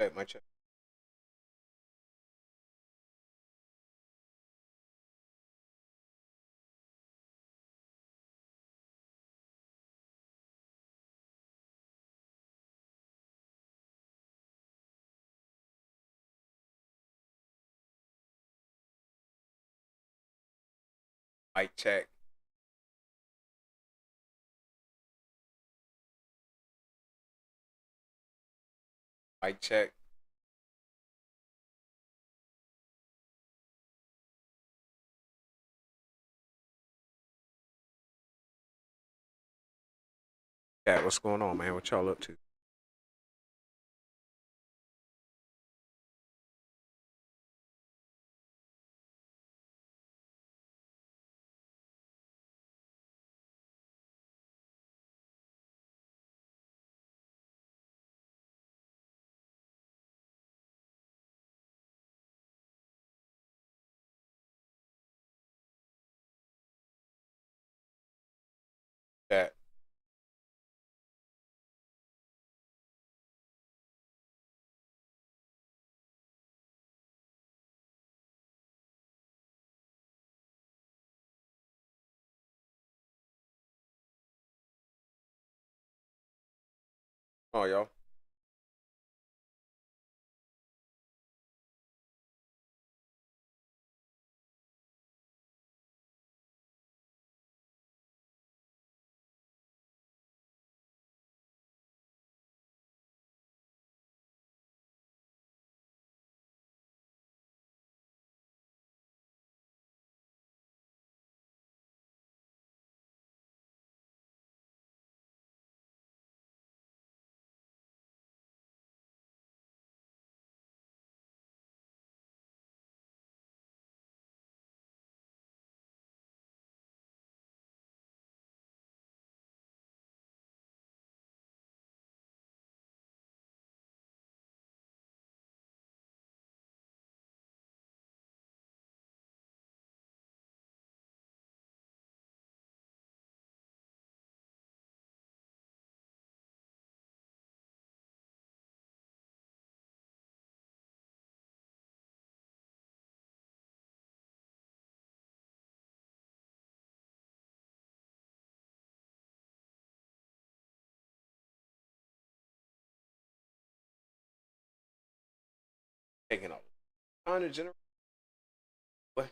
Check my check. Mic check. Mic check. Yeah, what's going on, man? What y'all up to? That. Oh, y'all. Taking off. On the general. What?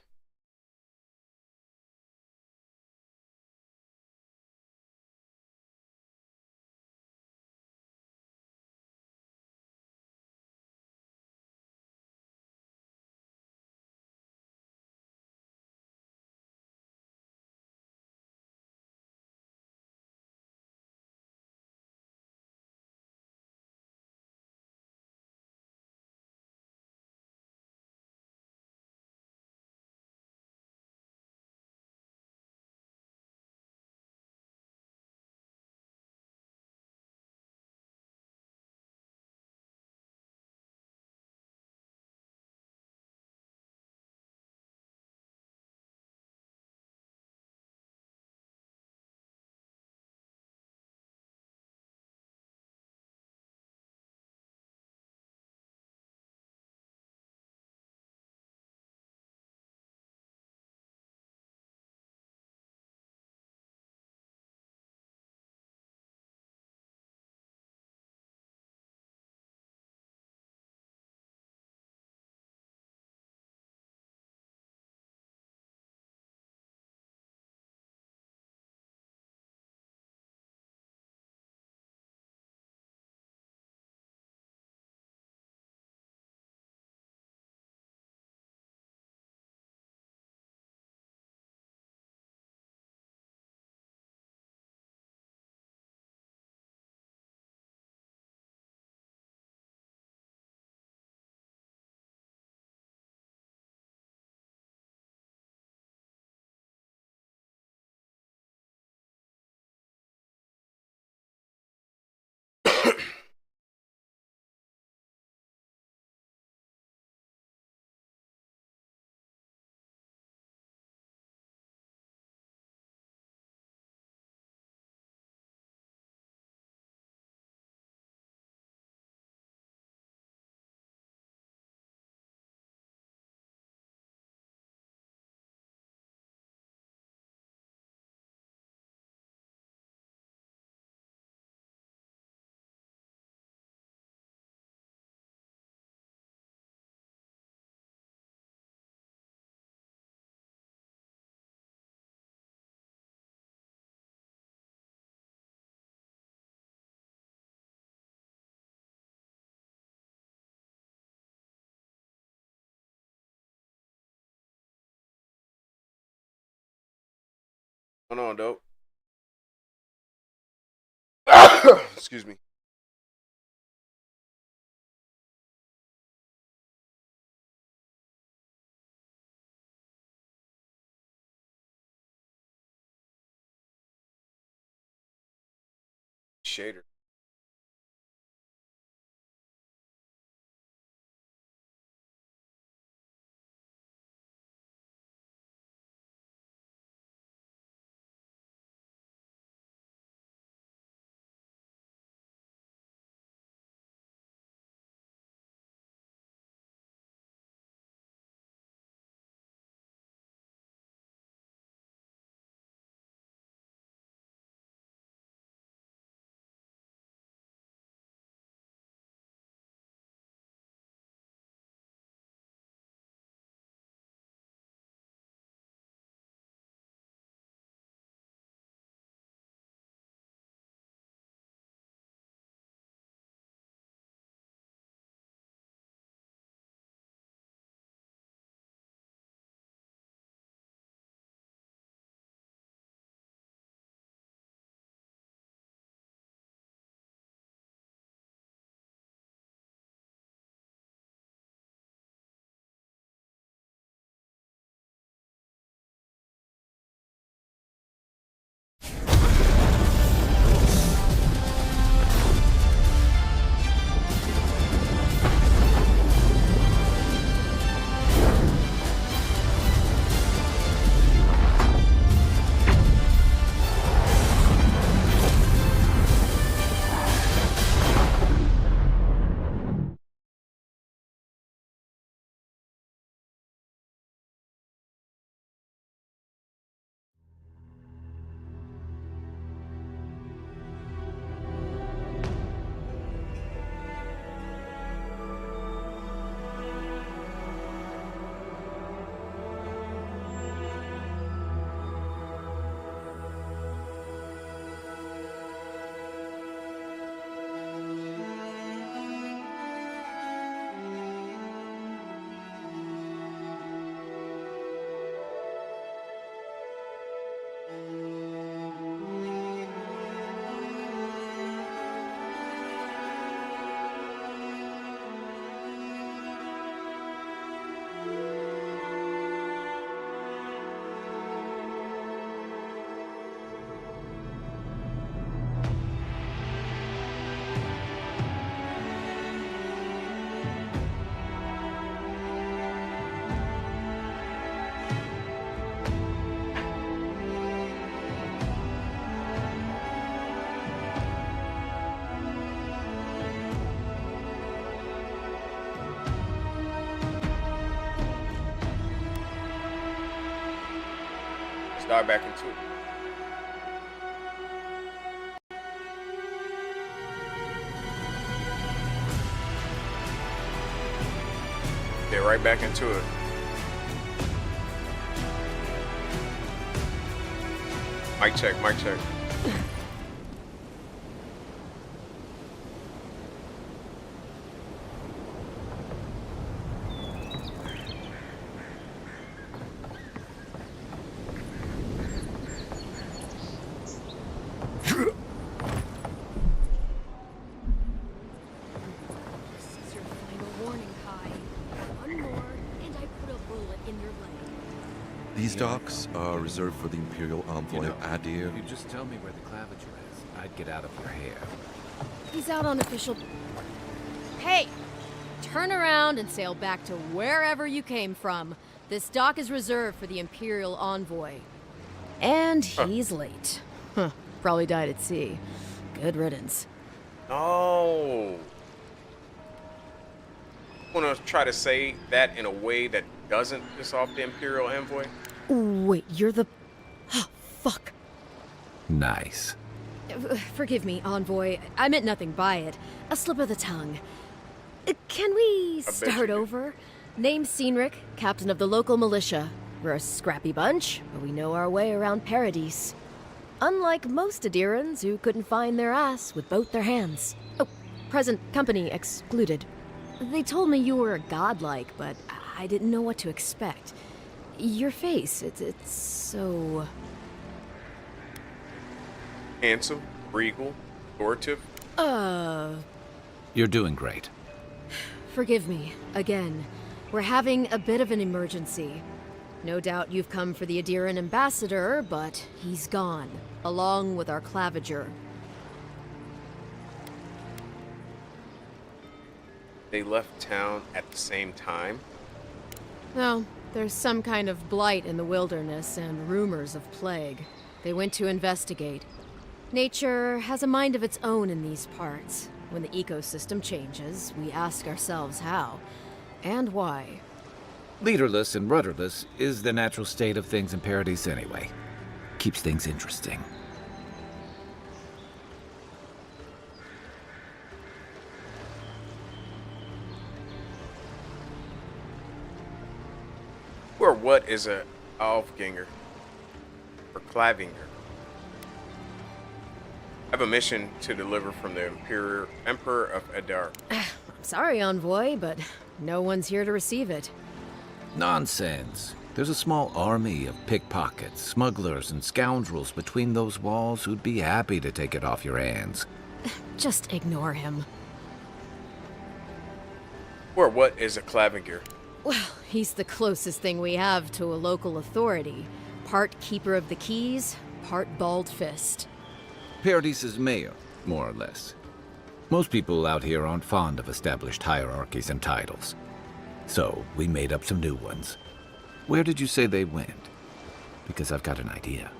What's going on, dope? Excuse me. Shader. Let's dive back into it. Get right back into it. Mic check, mic check. These docks are reserved for the Imperial Envoy Adir. If you just tell me where the claviger is, I'd get out of your hair. He's out on official... Hey! Turn around and sail back to wherever you came from. This dock is reserved for the Imperial Envoy. And he's late. Huh. Probably died at sea. Good riddance. No. I want to try to say that in a way that doesn't piss off the Imperial Envoy. Wait, you're the... Oh, fuck. Nice. Forgive me, Envoy. I meant nothing by it. A slip of the tongue. Can we start over? Name's Cynric, captain of the local militia. We're a scrappy bunch, but we know our way around Paradise. Unlike most Adirans who couldn't find their ass with both their hands. Oh, present company excluded. They told me you were godlike, but I didn't know what to expect. Your face, it's so... Handsome, regal, authoritative. You're doing great. Forgive me, again. We're having a bit of an emergency. No doubt you've come for the Adiran ambassador, but he's gone, along with our claviger. They left town at the same time. No, there's some kind of blight in the wilderness and rumors of plague. They went to investigate. Nature has a mind of its own in these parts. When the ecosystem changes, we ask ourselves how and why. Leaderless and rudderless is the natural state of things in Paradise anyway. Keeps things interesting. Or what is a Alfganger or Clavinger? I have a mission to deliver from the Emperor of Adar. I'm sorry, Envoy, but no one's here to receive it. Nonsense. There's a small army of pickpockets, smugglers, and scoundrels between those walls who'd be happy to take it off your hands. Just ignore him. Or what is a Clavinger? Well, he's the closest thing we have to a local authority. Part keeper of the keys, part bald fist. Paradise's mayor, more or less. Most people out here aren't fond of established hierarchies and titles. So, we made up some new ones. Where did you say they went? Because I've got an idea.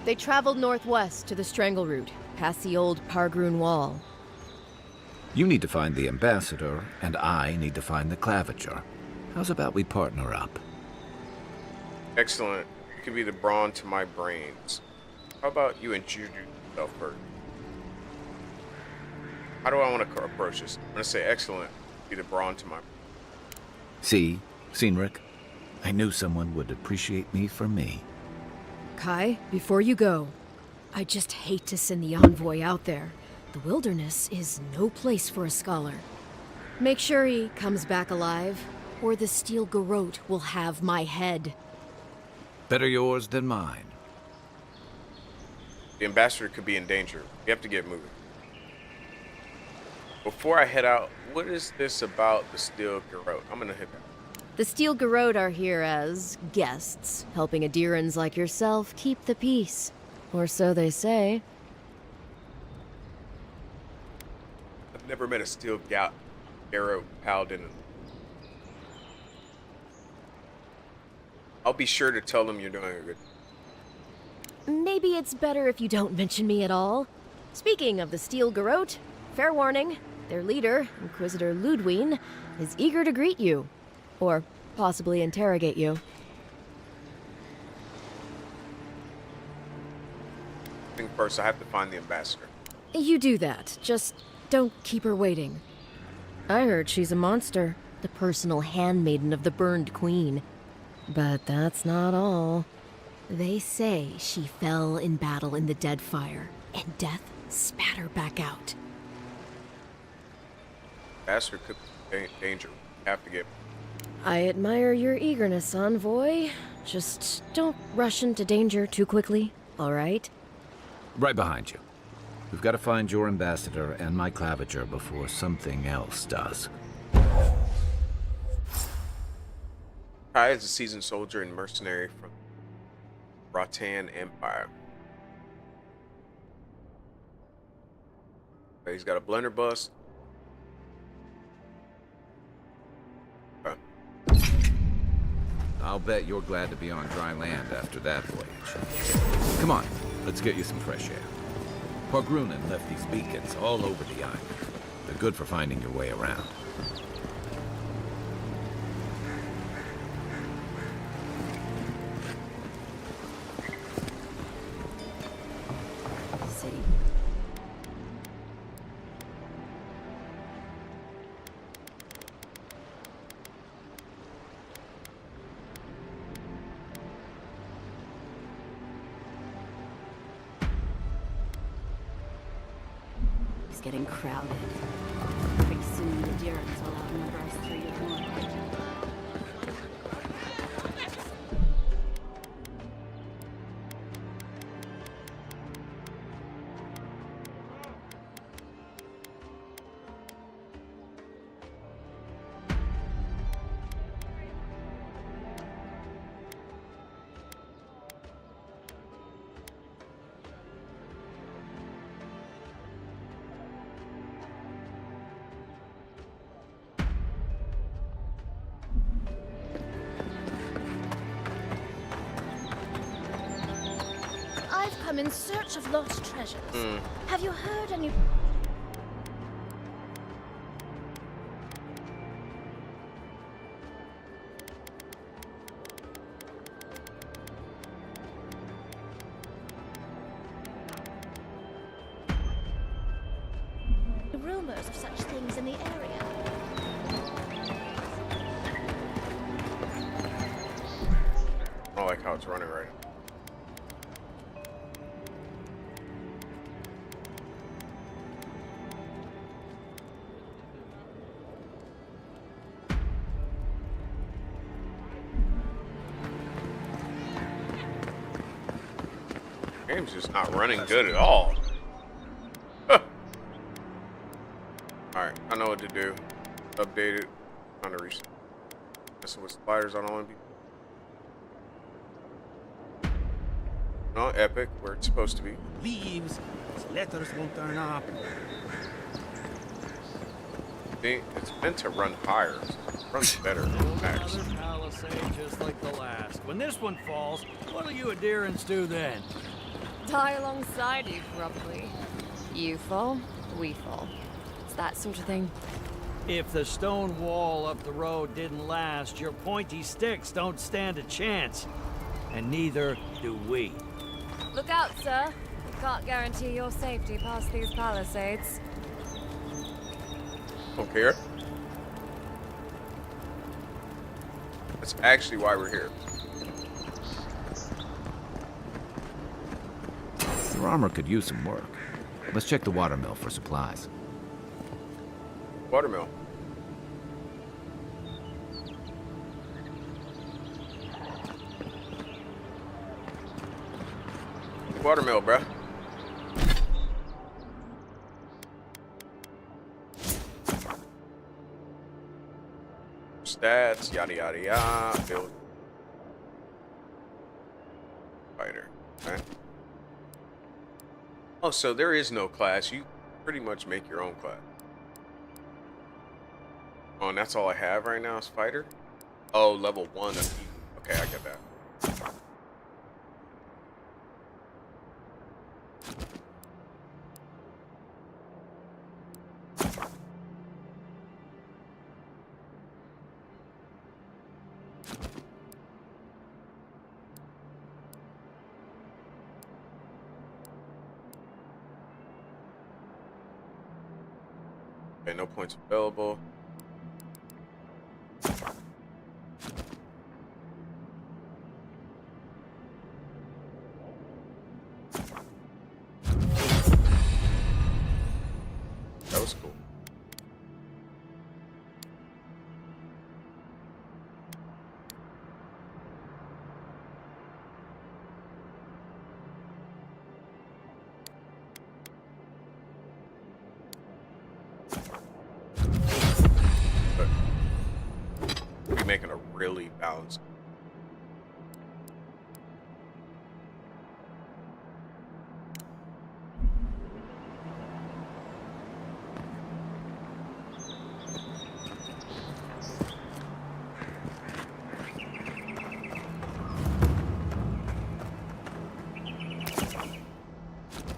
They traveled northwest to the Strangle Route, past the old Pargroon Wall. You need to find the ambassador, and I need to find the claviger. How's about we partner up? Excellent. You can be the brawn to my brains. How about you introduce yourself first? How do I want to approach this? I'm going to say excellent. Be the brawn to my... See, Cynric? I knew someone would appreciate me for me. Kai, before you go, I just hate to send the envoy out there. The wilderness is no place for a scholar. Make sure he comes back alive, or the Steel Garrote will have my head. Better yours than mine. The ambassador could be in danger. We have to get moving. Before I head out, what is this about the Steel Garrote? I'm gonna hit that. The Steel Garrote are here as guests, helping Adirans like yourself keep the peace. Or so they say. I've never met a Steel Garrote paladin. I'll be sure to tell them you're doing a good... Maybe it's better if you don't mention me at all. Speaking of the Steel Garrote, fair warning, their leader, Inquisitor Ludwine, is eager to greet you. Or possibly interrogate you. I think first I have to find the ambassador. You do that. Just don't keep her waiting. I heard she's a monster. The personal handmaiden of the Burned Queen. But that's not all. They say she fell in battle in the Deadfire, and death spat her back out. Ambassador could be in danger. We have to get... I admire your eagerness, Envoy. Just don't rush into danger too quickly, all right? Right behind you. We've got to find your ambassador and my claviger before something else does. Kai is a seasoned soldier and mercenary from Ratan Empire. He's got a blunderbuss. I'll bet you're glad to be on dry land after that voyage. Come on, let's get you some fresh air. Pargrunen left these beacons all over the island. They're good for finding your way around. City. It's getting crowded. Pretty soon the Adirans will outnumber us 3 to 1. come in search of lost treasures. Have you heard any... rumors of such things in the area? I don't like how it's running right now. Game's just not running good at all. Alright, I know what to do. Update it. Trying to reach. Messing with spiders, I don't want to be. No, epic, where it's supposed to be. Leaves. His letters won't turn up. See, it's meant to run higher. So it runs better. Max. Another palisade just like the last. When this one falls, what'll you adherents do then? Die alongside you, probably. You fall, we fall. It's that sort of thing. If the stone wall up the road didn't last, your pointy sticks don't stand a chance. And neither do we. Look out, sir. We can't guarantee your safety past these palisades. Don't care. That's actually why we're here. Your armor could use some work. Let's check the watermill for supplies. Watermill. Watermill, bruh. Stats, yada yada yada. Build. Fighter. Okay. Oh, so there is no class. You pretty much make your own class. Oh, and that's all I have right now is fighter? Oh, level 1 of each. Okay, I get that. Okay, no points available. That was cool. But we're making a really balanced.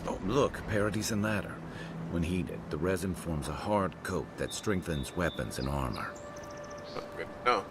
Oh, look, Paradise ladder. When heated, the resin forms a hard coat that strengthens weapons and armor. Oh, good. No.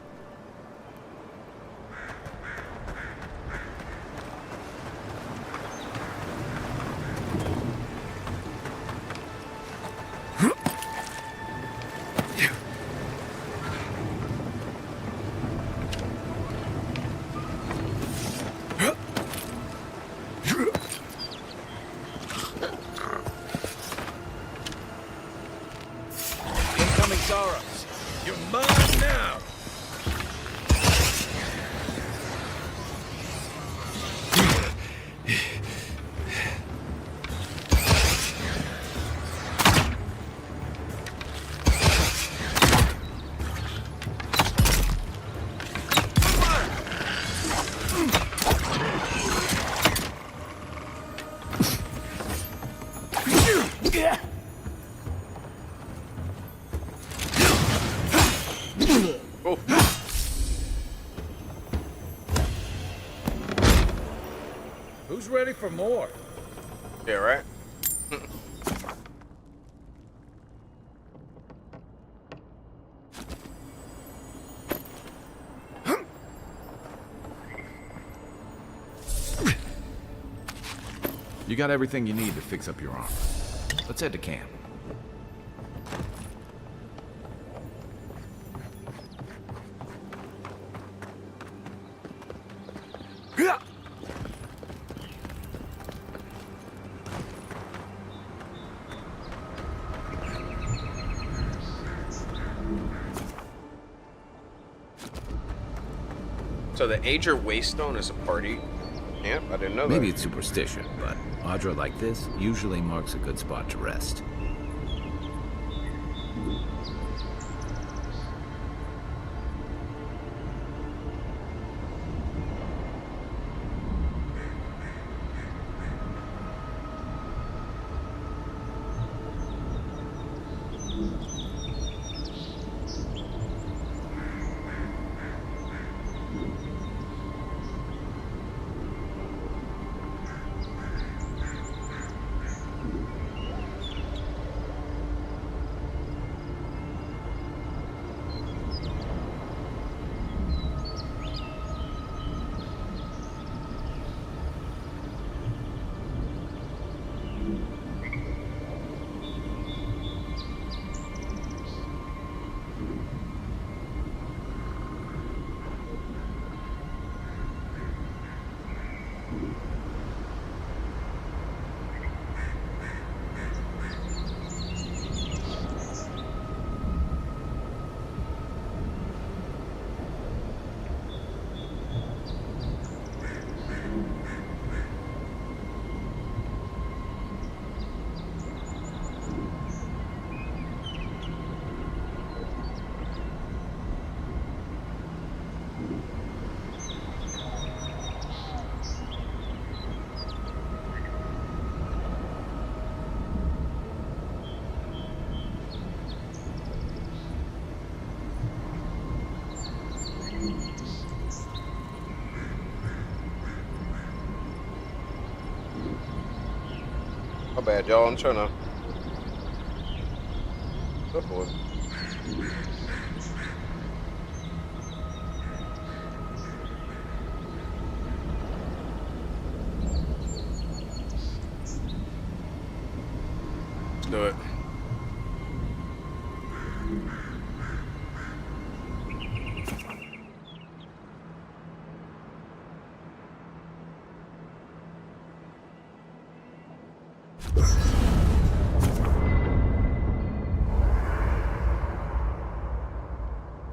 Incoming Saurus. You're mine now. Oh. Who's ready for more? Yeah, right? You got everything you need to fix up your arm. Let's head to camp. So the Ager Waystone is a party camp? I didn't know Maybe that. it's superstition, but Audra like this usually marks a good spot to rest. My bad, y'all. I'm trying to. Good boy. Let's do it.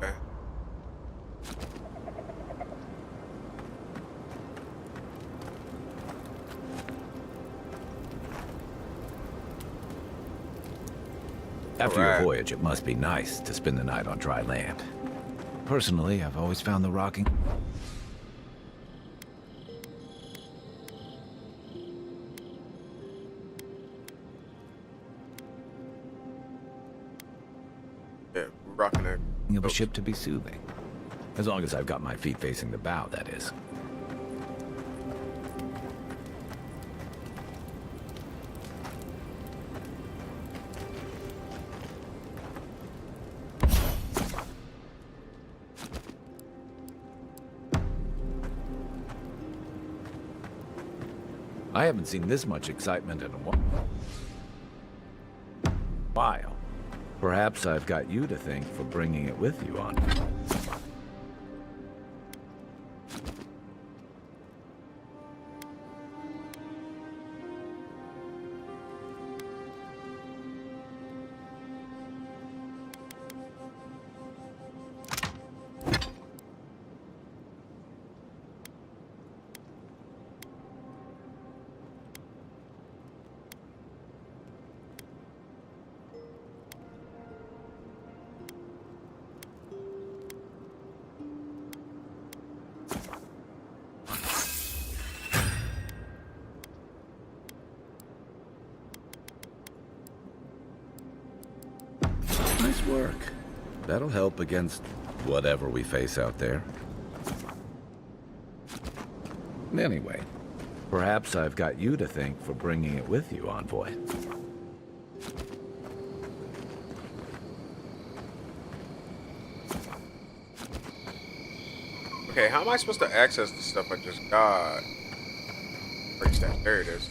Okay. After your Alright. voyage, it must be nice to spend the night on dry land. Personally, I've always found the rocking... Yeah, we're rocking it. of a ship to be soothing. As long as I've got my feet facing the bow, that is. I haven't seen this much excitement in a while. Perhaps I've got you to thank for bringing it with you on. Nice work. That'll help against whatever we face out there. Anyway, Perhaps I've got you to thank for bringing it with you, Envoy. Okay, how am I supposed to access the stuff I just got? Break stats. There it is.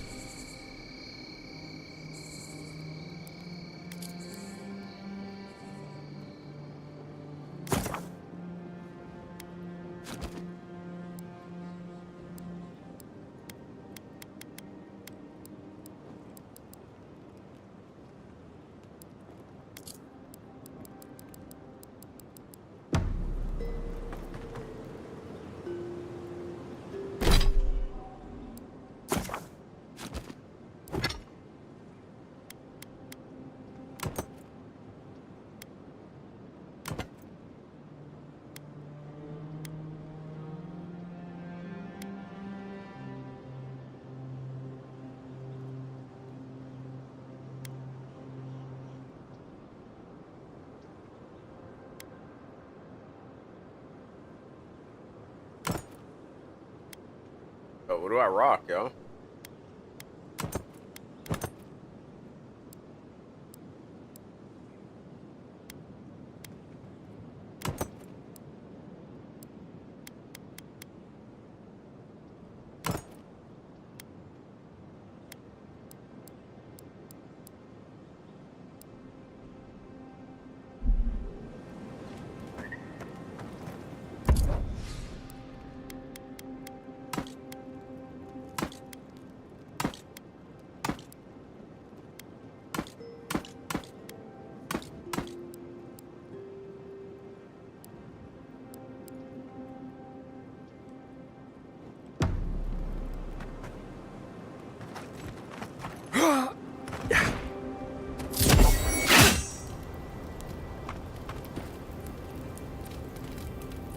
Oh, what do I rock, yo?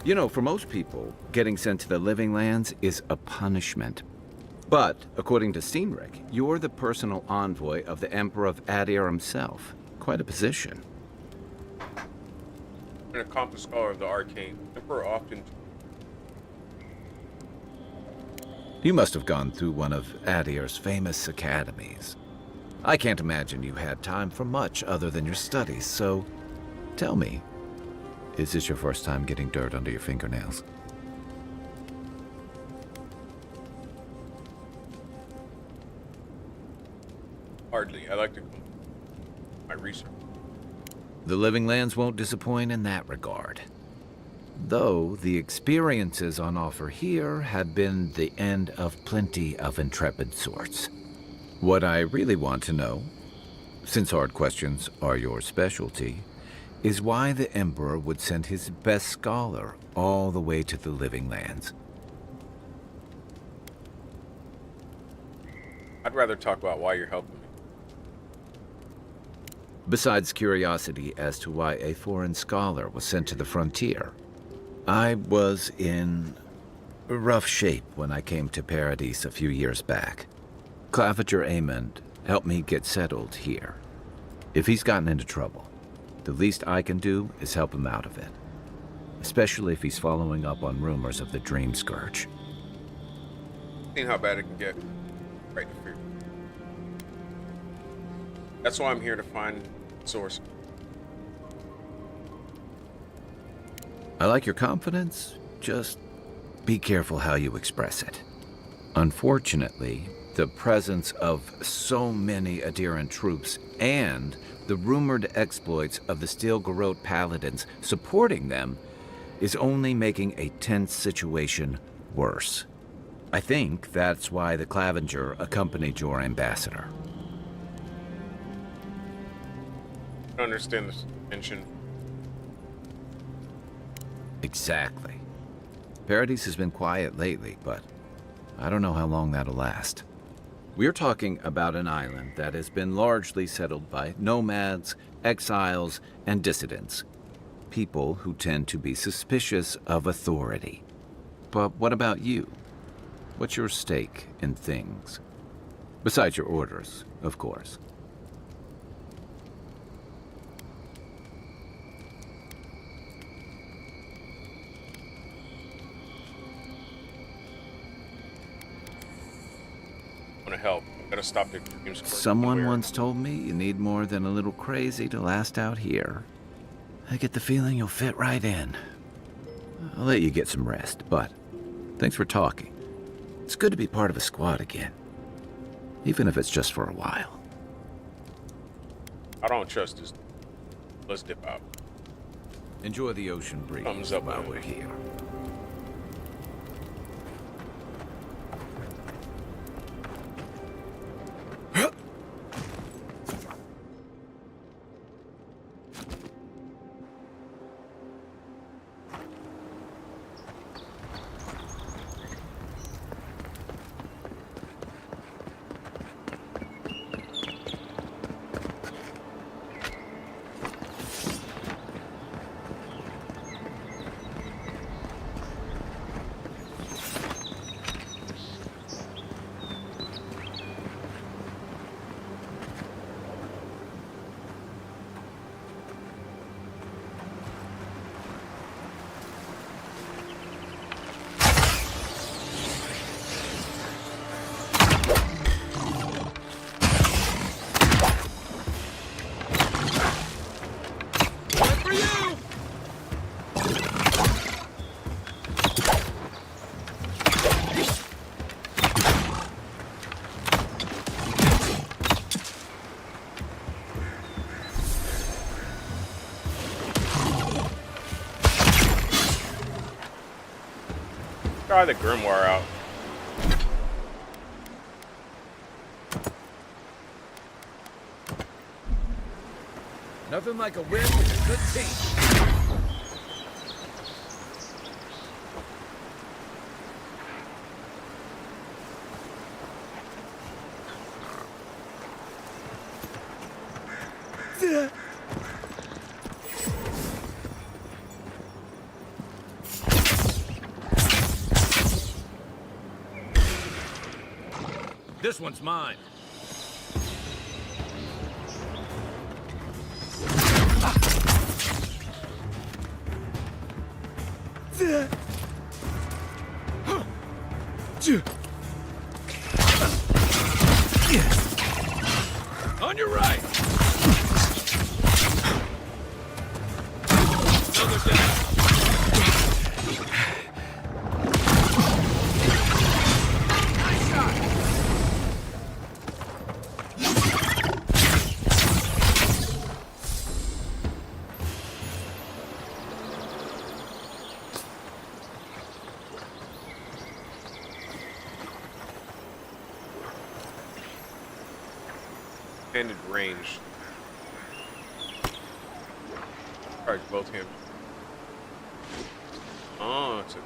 You know, for most people, getting sent to the Living Lands is a punishment. But, according to Steenrick, you're the personal envoy of the Emperor of Adir himself. Quite a position. An accomplished scholar of the arcane. Emperor often. You must have gone through one of Adir's famous academies. I can't imagine you had time for much other than your studies, so tell me, is this your first time getting dirt under your fingernails? Hardly. I like to my research. The Living Lands won't disappoint in that regard. Though the experiences on offer here have been the end of plenty of intrepid sorts. What I really want to know, since hard questions are your specialty, is why the Emperor would send his best scholar all the way to the Living Lands. I'd rather talk about why you're helping me. Besides curiosity as to why a foreign scholar was sent to the frontier, I was in rough shape when I came to Paradise a few years back. Claviger Amond helped me get settled here. If he's gotten into trouble, the least I can do is help him out of it. Especially if he's following up on rumors of the Dream Scourge. Seen how bad it can get. Right to fear. That's why I'm here to find source. I like your confidence, just be careful how you express it. Unfortunately, the presence of so many Adiran troops and the rumored exploits of the Steel Garrote Paladins supporting them is only making a tense situation worse. I think that's why the Clavinger accompanied your ambassador. I don't understand this tension. Exactly. Paradise has been quiet lately, but I don't know how long that'll last. We're talking about an island that has been largely settled by nomads, exiles, and dissidents. People who tend to be suspicious of authority. But what about you? What's your stake in things? Besides your orders, of course. want to help. Gotta stop the extreme squirt Someone everywhere. once told me you need more than a little crazy to last out here. I get the feeling you'll fit right in. I'll let you get some rest, but thanks for talking. It's good to be part of a squad again, even if it's just for a while. I don't trust this. Let's dip out. Enjoy the ocean breeze Thumbs up, while man. we're here. Try the grimoire out. Nothing like a win with a good team. This one's mine. On your right. Another down. Nice shot. Extended range. Charge both hands. Oh, it's a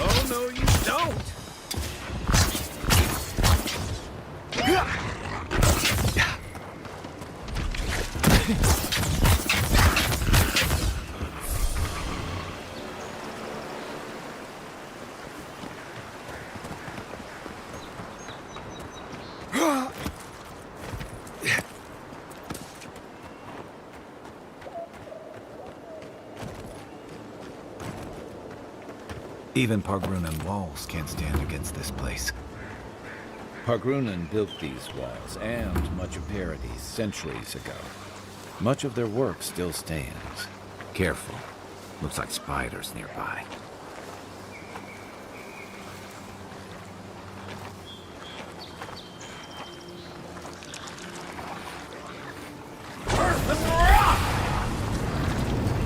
Oh, no, you don't. Even Pargrunan walls can't stand against this place. Pargrunan built these walls and much of Paradis centuries ago. Much of their work still stands. Careful. Looks like spiders nearby.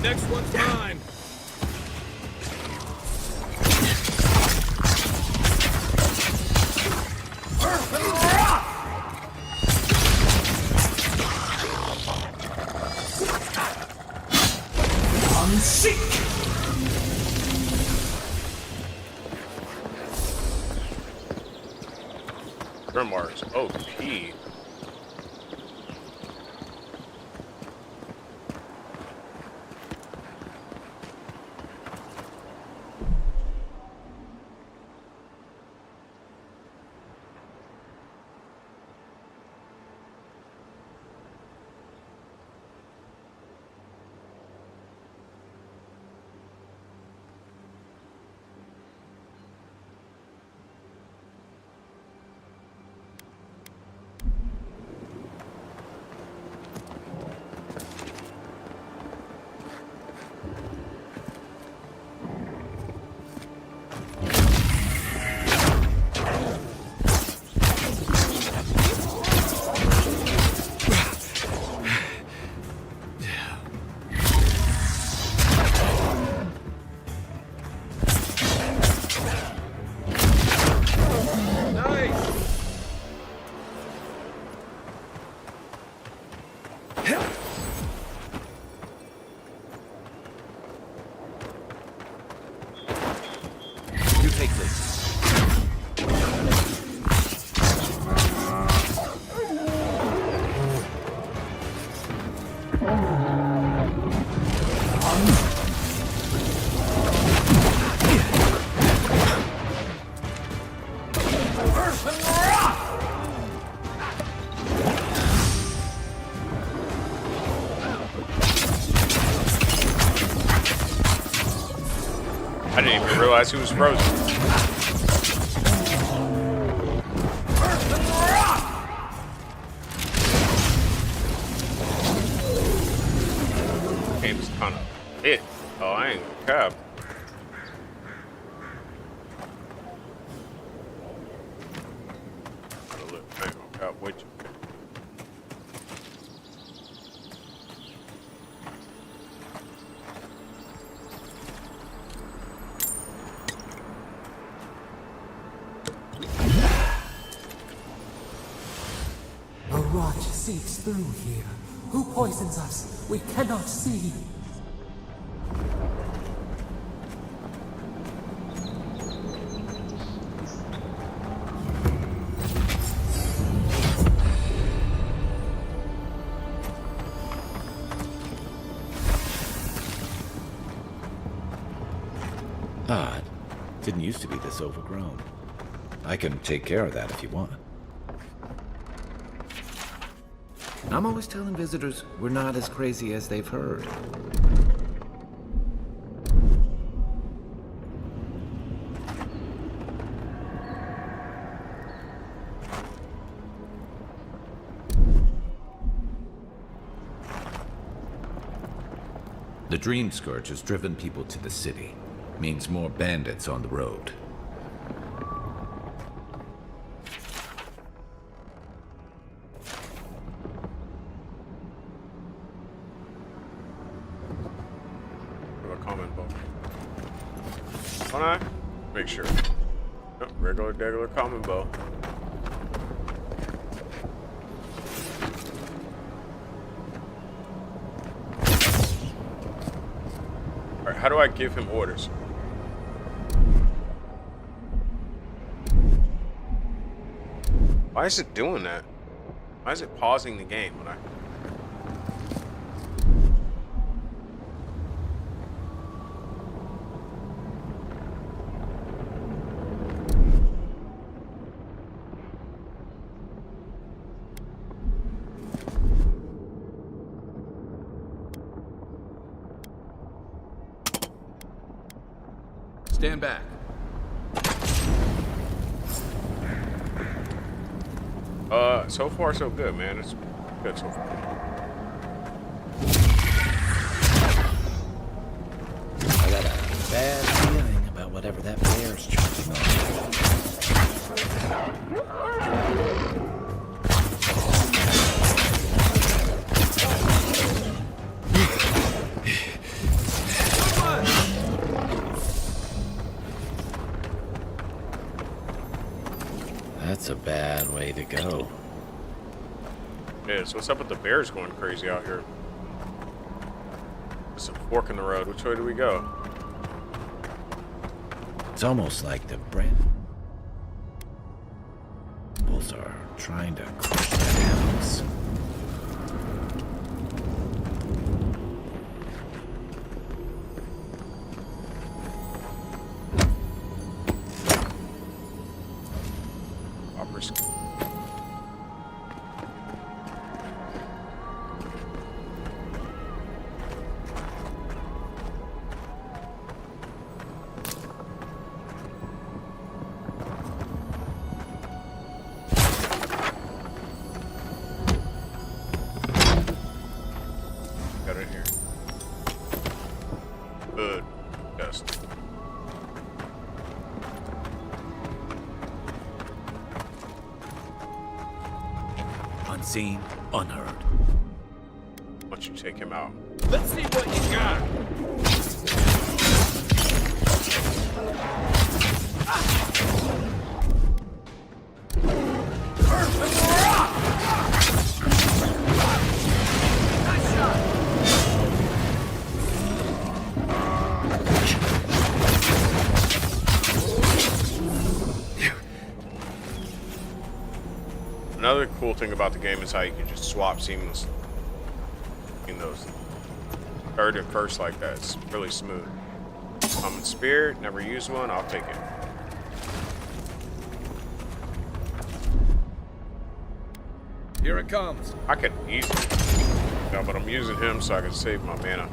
Next one's mine. grimoires. OP. I didn't even realize he was frozen. Game's kind of lit. Oh, I ain't gonna cap. I ain't gonna cap with you. A rot seeps through here. Who poisons us? We cannot see. Odd. Didn't used to be this overgrown. I can take care of that if you want. I'm always telling visitors we're not as crazy as they've heard. The Dream Scourge has driven people to the city. Means more bandits on the road. Comment book. Can I? Make sure. Yep, regular common bow. Alright, how do I give him orders? Why is it doing that? Why is it pausing the game when I... Stand back. So far so good, man. It's good so far. I got a bad feeling about whatever that bear's choking on. That's a bad way to go. Yeah, so what's up with the bears going crazy out here? There's a fork in the road. Which way do we go? It's almost like the brand bulls are trying to crush that house. Poppers. Got it here. Good. Dust. Unseen, unheard. Why don't you take him out? Let's see what you got. Another cool thing about the game is how you can just swap seamlessly in those third and first like that. It's really smooth. Common spear, never used one, I'll take it. Here it comes. I could easily. Yeah, but I'm using him so I can save my mana.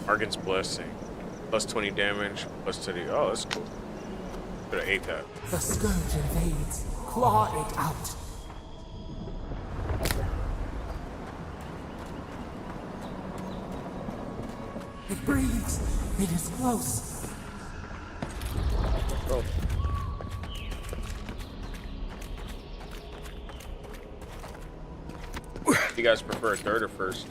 Argan's Blessing. Plus 20 damage, plus 20. Oh, that's cool. Could have ate that. The scourge invades. Claw it out. It breathes. It is close. Oh. You guys prefer a third or first?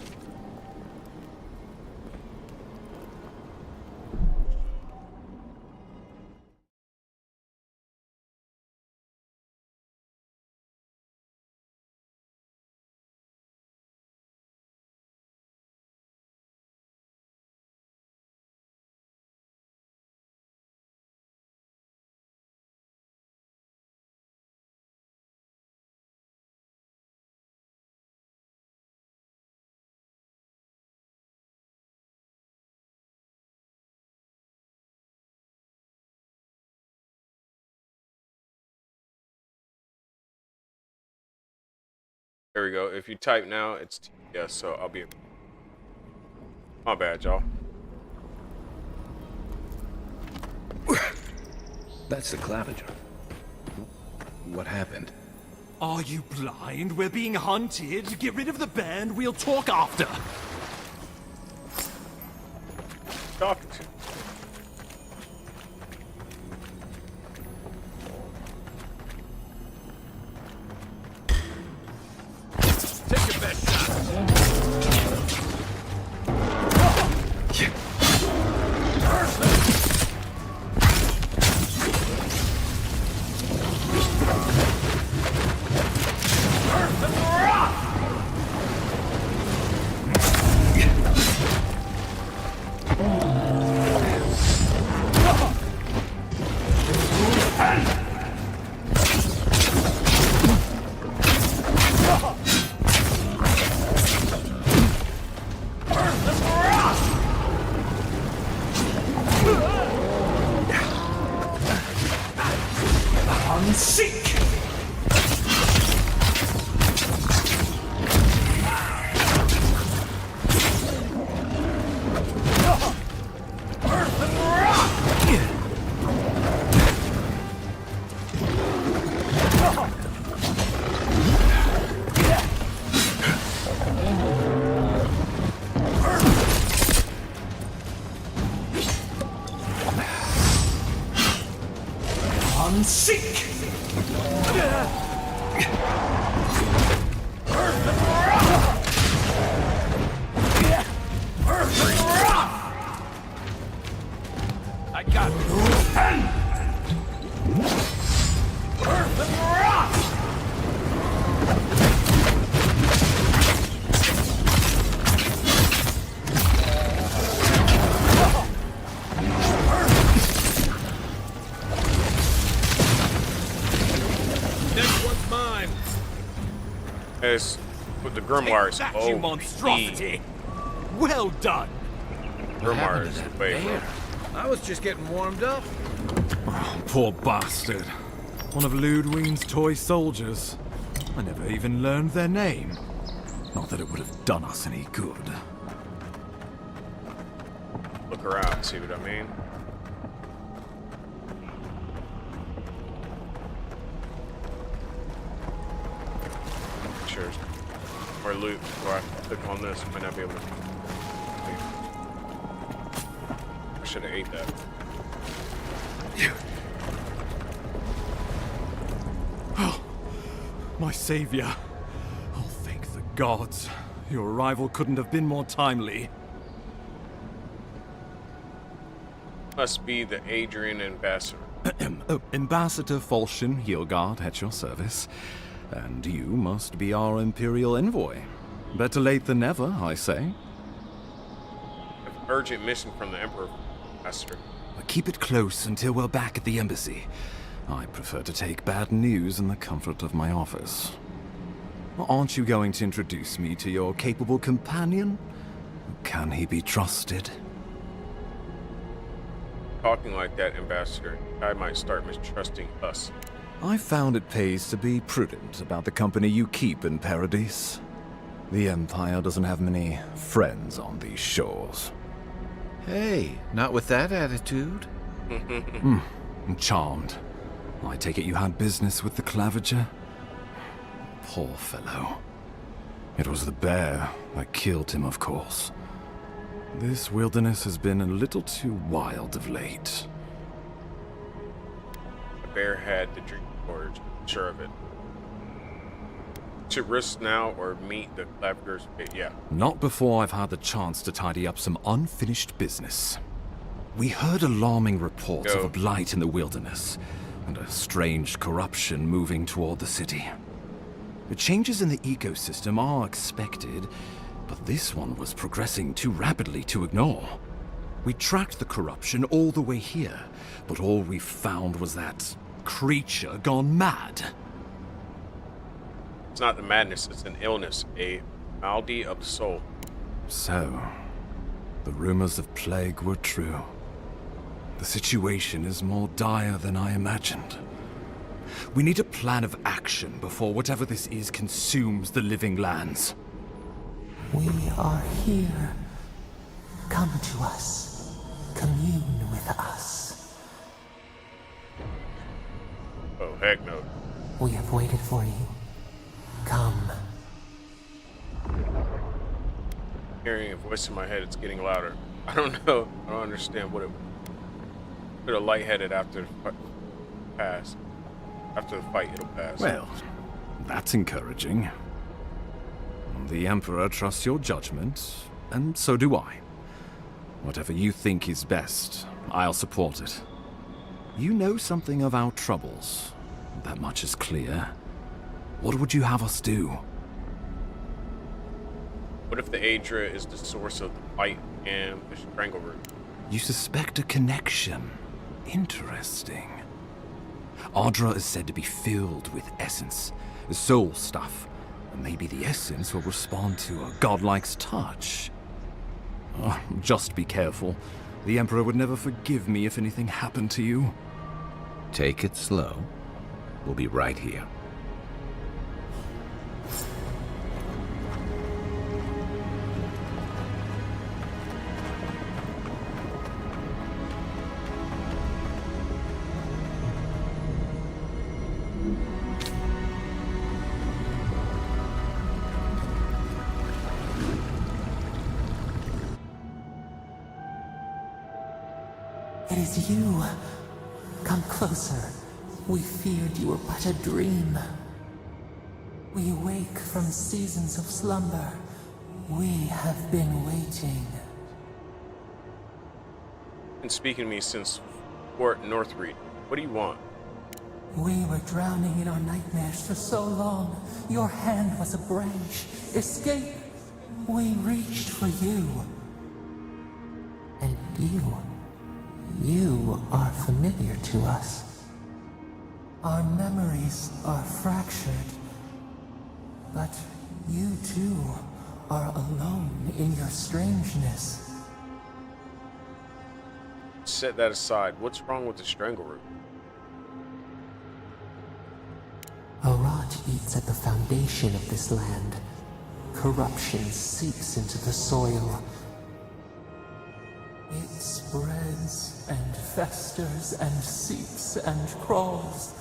There we go. If you type now, it's yes, so I'll be. My bad, y'all. That's the Claviger. What happened? Are you blind? We're being hunted. Get rid of the band. We'll talk after. Talking to. Take your best shot. I got it. Next one's mine. As with the Grimoires. That Oh, you monstrosity. Well done. Grimoires. Wait, bro. I was just getting warmed up. Poor bastard. One of Ludwine's toy soldiers. I never even learned their name. Not that it would have done us any good. Look around, see what I mean? Sure. Or loot. Where I click on this, might not be able to. I should have ate that. Oh, my savior. Oh, thank the gods. Your arrival couldn't have been more timely. Must be the Adrian ambassador. Ambassador Falchion Heelguard at your service. And you must be our Imperial envoy. Better late than never, I say. An urgent mission from the Emperor, Master. Keep it close until we're back at the embassy. I prefer to take bad news in the comfort of my office. Aren't you going to introduce me to your capable companion? Can he be trusted? Talking like that, Ambassador, I might start mistrusting us. I found it pays to be prudent about the company you keep in Paradise. The Empire doesn't have many friends on these shores. Hey, not with that attitude. I'm charmed. I take it you had business with the Claviger? Poor fellow. It was the bear that killed him, of course. This wilderness has been a little too wild of late. The bear had the drink forge, sure of it. To risk now or meet the Clavigers? Yeah. Not before I've had the chance to tidy up some unfinished business. We heard alarming reports of a blight in the wilderness, and a strange corruption moving toward the city. The changes in the ecosystem are expected, but this one was progressing too rapidly to ignore. We tracked the corruption all the way here, but all we found was that creature gone mad. It's not the madness, it's an illness, a malady of the soul. So, the rumors of plague were true. The situation is more dire than I imagined. We need a plan of action before whatever this is consumes the living lands. We are here. Come to us. Commune with us. Oh, heck no. We have waited for you. Come. Hearing a voice in my head, it's getting louder. I don't know. I don't understand what it... Put a lightheaded after the pass. After the fight, it'll pass. Well, that's encouraging. The Emperor trusts your judgment, and so do I. Whatever you think is best, I'll support it. You know something of our troubles. That much is clear. What would you have us do? What if the Aedra is the source of the fight and the Strangleroot? You suspect a connection. Interesting. Audra is said to be filled with essence, soul stuff. And maybe the essence will respond to a godlike's touch. Oh, just be careful. The Emperor would never forgive me if anything happened to you. Take it slow. We'll be right here. It is you. Come closer. We feared you were but a dream. We wake from seasons of slumber. We have been waiting. Been speaking to me since Fort Northreach. What do you want? We were drowning in our nightmares for so long. Your hand was a branch. Escape. We reached for you. And you are familiar to us. Our memories are fractured. But you too are alone in your strangeness. Set that aside. What's wrong with the Strangleroot? Avowed eats at the foundation of this land. Corruption seeps into the soil. It spreads and festers and seeps and crawls.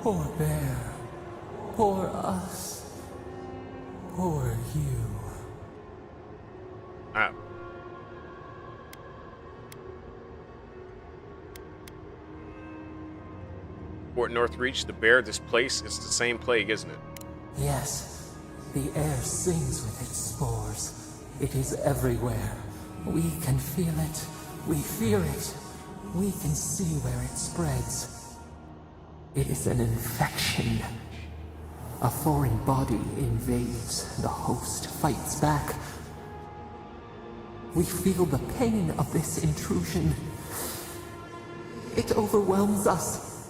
Poor bear. Poor us. Poor you. Ah. Fort Northreach, the bear, this place, it's the same plague, isn't it? Yes, the air sings with its spores. It is everywhere. We can feel it. We fear it. We can see where it spreads. It is an infection. A foreign body invades, the host fights back. We feel the pain of this intrusion. It overwhelms us.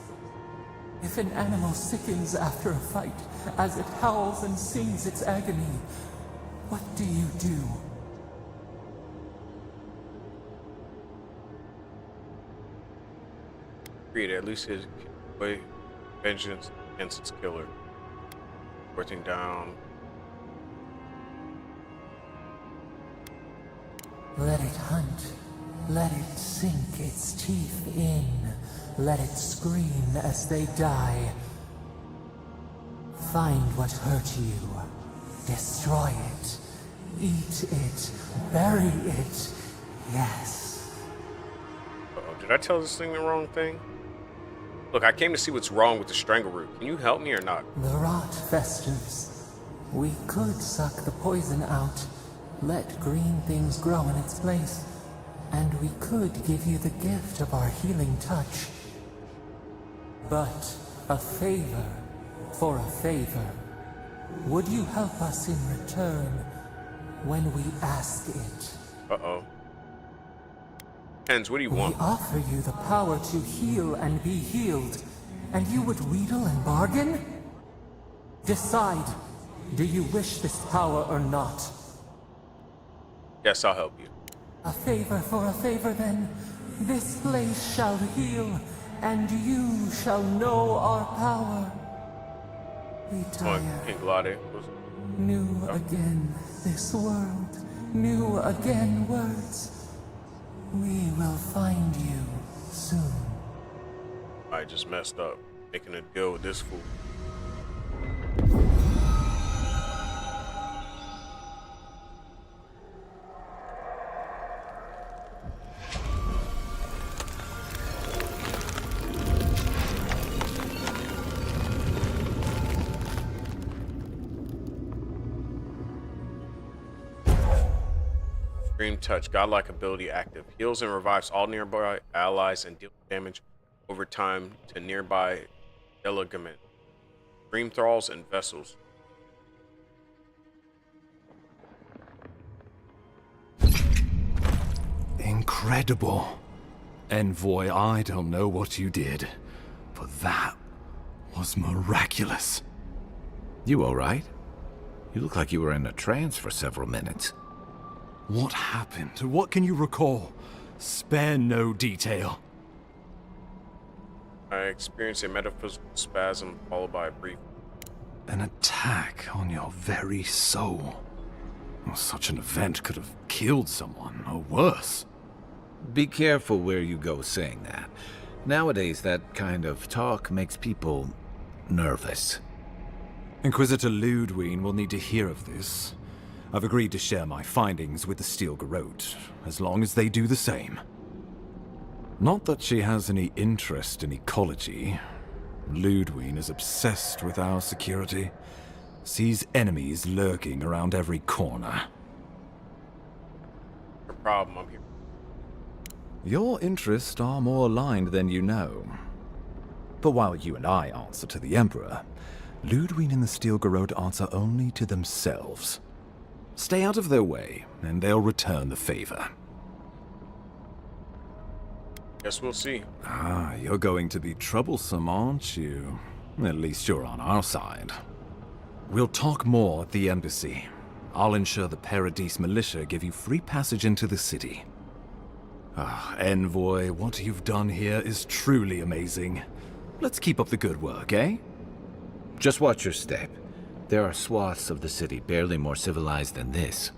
If an animal sickens after a fight, as it howls and sings its agony, what do you do? Agreed, at least his way vengeance against its killer. Working down. Let it hunt. Let it sink its teeth in. Let it scream as they die. Find what hurt you. Destroy it. Eat it. Bury it. Yes. Uh-oh, did I tell this thing the wrong thing? Look, I came to see what's wrong with the strangleroot. Can you help me or not? The rot festers. We could suck the poison out, let green things grow in its place, and we could give you the gift of our healing touch. But a favor for a favor. Would you help us in return when we ask it? Uh-oh. Hens, what do you want? We offer you the power to heal and be healed, and you would wheedle and bargain? Decide. Do you wish this power or not? Yes, I'll help you. A favor for a favor, then. This place shall heal, and you shall know our power. Retire. New again this world, new again words. We will find you soon. I just messed up making a deal with this fool. Extreme Touch, godlike ability active. Heals and revives all nearby allies and deals damage over time to nearby elegament, dream thralls, and vessels. Incredible. Envoy, I don't know what you did, but that was miraculous. You all right? You look like you were in a trance for several minutes. What happened? What can you recall? Spare no detail. I experienced a metaphysical spasm followed by a brief. An attack on your very soul. Well, such an event could have killed someone, or worse. Be careful where you go saying that. Nowadays, that kind of talk makes people nervous. Inquisitor Ludwig will need to hear of this. I've agreed to share my findings with the Steel Garrote, as long as they do the same. Not that she has any interest in ecology. Ludwig is obsessed with our security. Sees enemies lurking around every corner. No problem, I'm here. Your interests are more aligned than you know. But while you and I answer to the Emperor, Ludwig and the Steel Garrote answer only to themselves. Stay out of their way, and they'll return the favor. Guess we'll see. Ah, you're going to be troublesome, aren't you? At least you're on our side. We'll talk more at the embassy. I'll ensure the Paradise militia give you free passage into the city. Ah, Envoy, what you've done here is truly amazing. Let's keep up the good work, eh? Just watch your step. There are swaths of the city barely more civilized than this.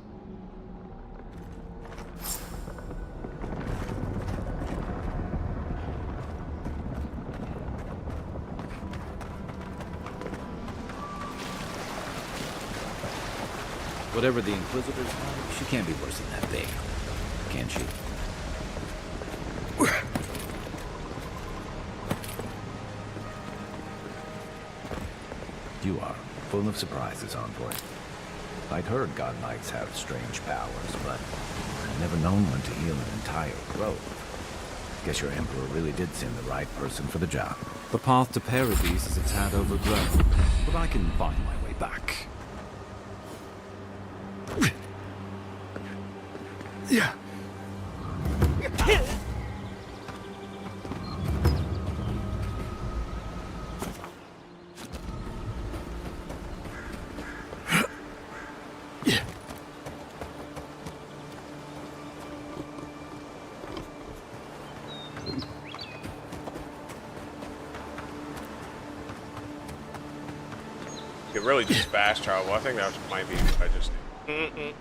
Whatever the Inquisitors are, she can't be worse than that big, can she? You are full of surprises, Envoy. I'd heard God Knights have strange powers, but I'd never known one to heal an entire grove. Guess your Emperor really did send the right person for the job. The path to Paradise is a tad overgrown, but I can find my way back. Yeah. You really just fast travel. I think that might be what I just did.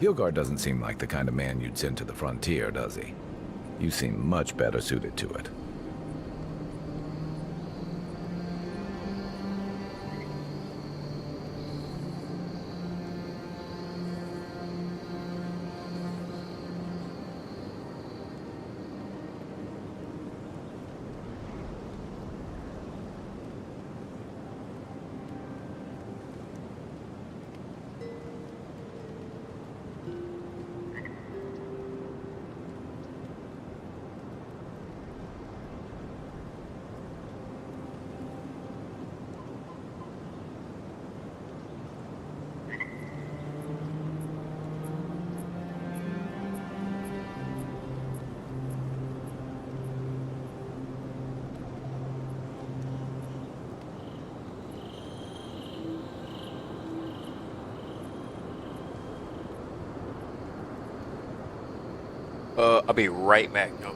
Hilgard doesn't seem like the kind of man you'd send to the frontier, does he? You seem much better suited to it. I'll be right back. No.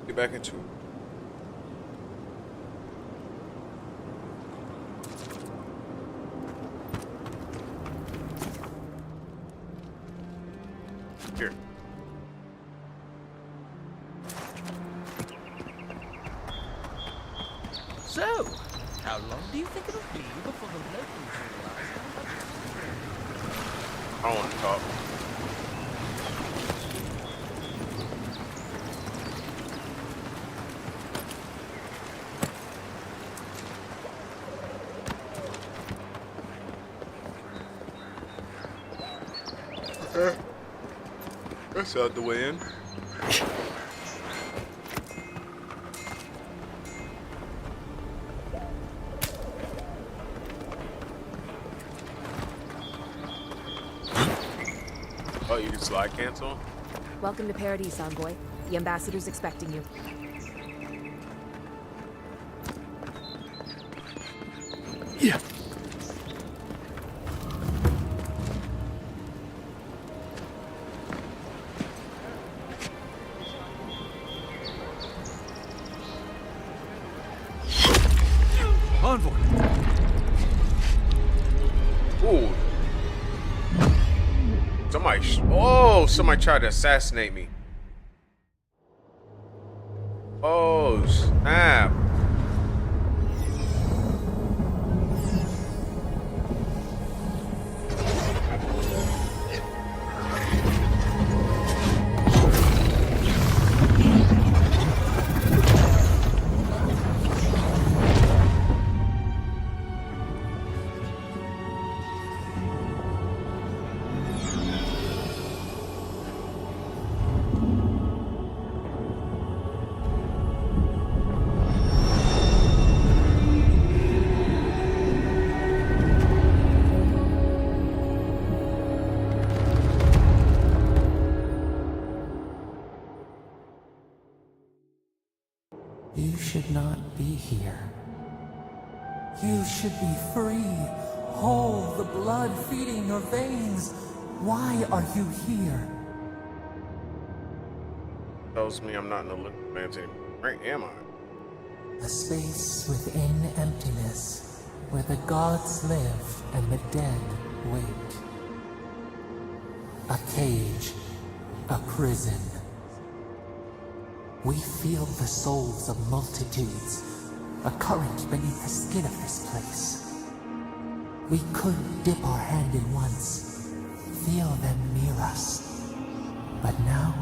Get back into it. Here. So, how long do you think it'll be before the locals realize I don't want to talk. That's out the way in. Oh, you can slide cancel? Welcome to Paradise, Envoy. The ambassador's expecting you. Yeah. Envoy. Ooh. Somebody tried to assassinate me. Oh, snap. You should not be here. You should be free, whole, the blood feeding your veins. Why are you here? Tells me I'm not in the liquid lands anymore. Where am I? A space within emptiness, where the gods live and the dead wait. A cage, a prison. We feel the souls of multitudes, a current beneath the skin of this place. We could dip our hand in once, feel them near us. But now,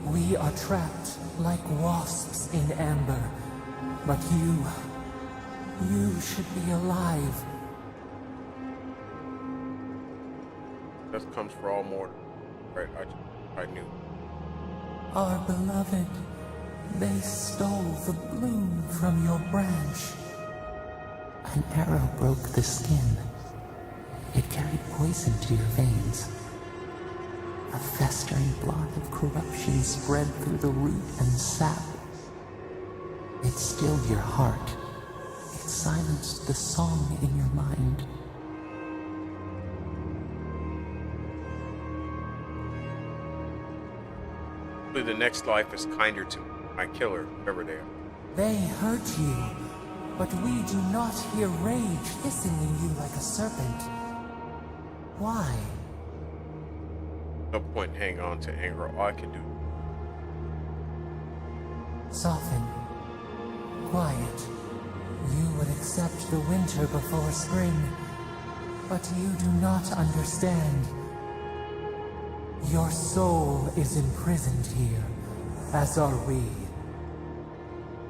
we are trapped like wasps in amber. But you should be alive. Death comes for all mortals. Right, I knew. Our beloved, they stole the bloom from your branch. An arrow broke the skin. It carried poison to your veins. A festering blot of corruption spread through the root and sap. It stilled your heart. It silenced the song in your mind. The next life is kinder to me, my killer, whoever they are. They hurt you, but we do not hear rage hissing in you like a serpent. Why? No point in hanging on to anger. All I can do. Soften. Quiet. You would accept the winter before spring, but you do not understand. Your soul is imprisoned here, as are we.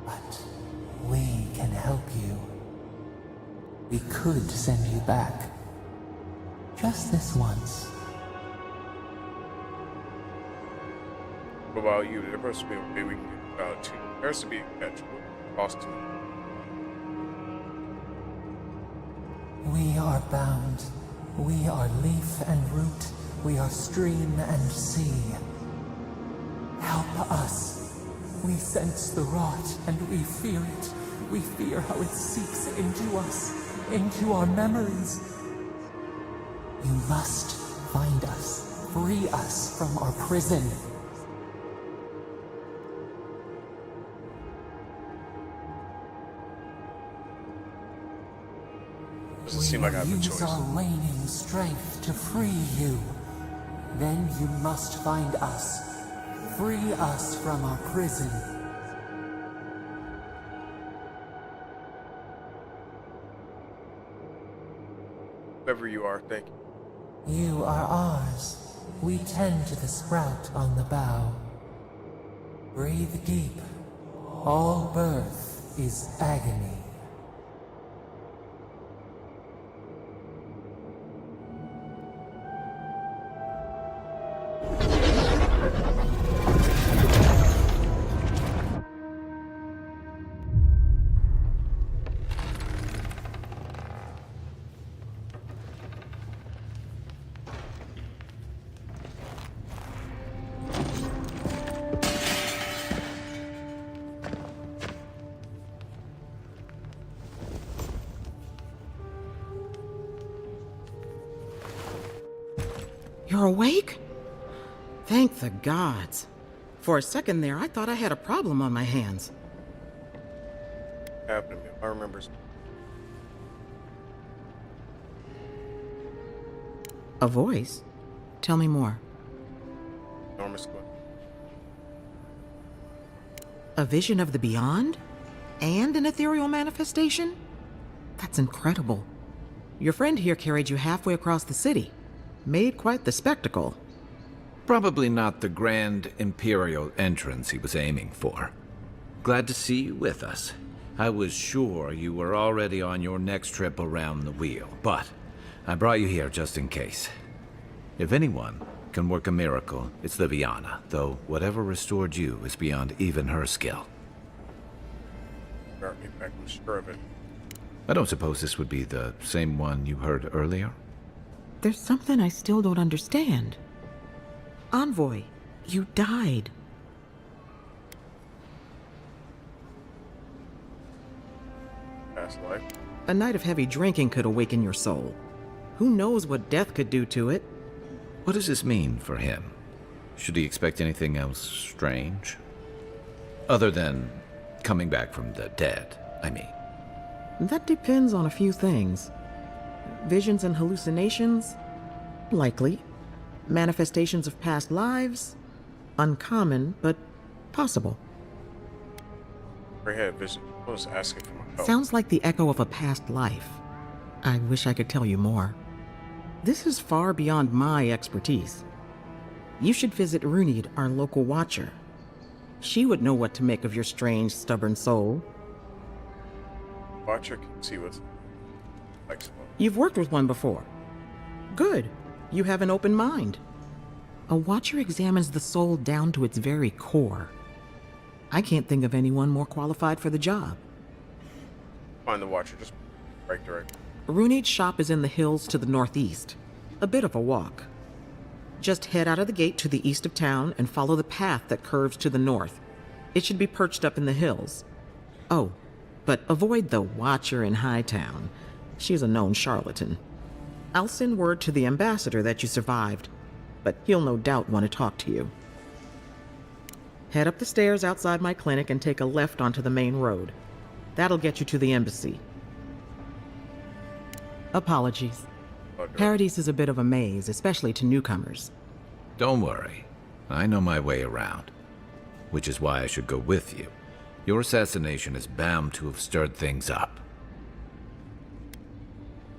But we can help you. We could send you back. Just this once. What about you? There's supposed to be a way we can get out too. There has to be a catch. Cost me. We are bound. We are leaf and root. We are stream and sea. Help us. We sense the rot and we fear it. We fear how it seeps into us, into our memories. You must find us, free us from our prison. seem like I have a use choice. our waning strength to free you. Then you must find us. Free us from our prison. Whoever you are, thank you. You are ours. We tend to the sprout on the bough. Breathe deep. All birth is agony. You're awake? Thank the gods. For a second there, I thought I had a problem on my hands. Happened to me. I remember. A voice? Tell me more. Enormous question. A vision of the beyond? And an ethereal manifestation? That's incredible. Your friend here carried you halfway across the city. Made quite the spectacle. Probably not the grand Imperial entrance he was aiming for. Glad to see you with us. I was sure you were already on your next trip around the wheel, but I brought you here just in case. If anyone can work a miracle, it's Liviana, though whatever restored you is beyond even her skill. Brought me back, I'm sure of it. I don't suppose this would be the same one you heard earlier? There's something I still don't understand. Envoy, you died. Past life. A night of heavy drinking could awaken your soul. Who knows what death could do to it? What does this mean for him? Should he expect anything else strange? Other than coming back from the dead, I mean. That depends on a few things. Visions and hallucinations? Likely. Manifestations of past lives? Uncommon, but possible. Had vision. I was asking for my help. Sounds like the echo of a past life. I wish I could tell you more. This is far beyond my expertise. You should visit Runid, our local watcher. She would know what to make of your strange, stubborn soul. Watcher can see what's like. You've worked with one before. Good. You have an open mind. A watcher examines the soul down to its very core. I can't think of anyone more qualified for the job. Find the watcher, just right direct. Runid's shop is in the hills to the northeast. A bit of a walk. Just head out of the gate to the east of town and follow the path that curves to the north. It should be perched up in the hills. Oh, but avoid the watcher in Hightown. She's a known charlatan. I'll send word to the ambassador that you survived, but he'll no doubt want to talk to you. Head up the stairs outside my clinic and take a left onto the main road. That'll get you to the embassy. Apologies. Paradise is a bit of a maze, especially to newcomers. Don't worry. I know my way around. Which is why I should go with you. Your assassination is bound to have stirred things up.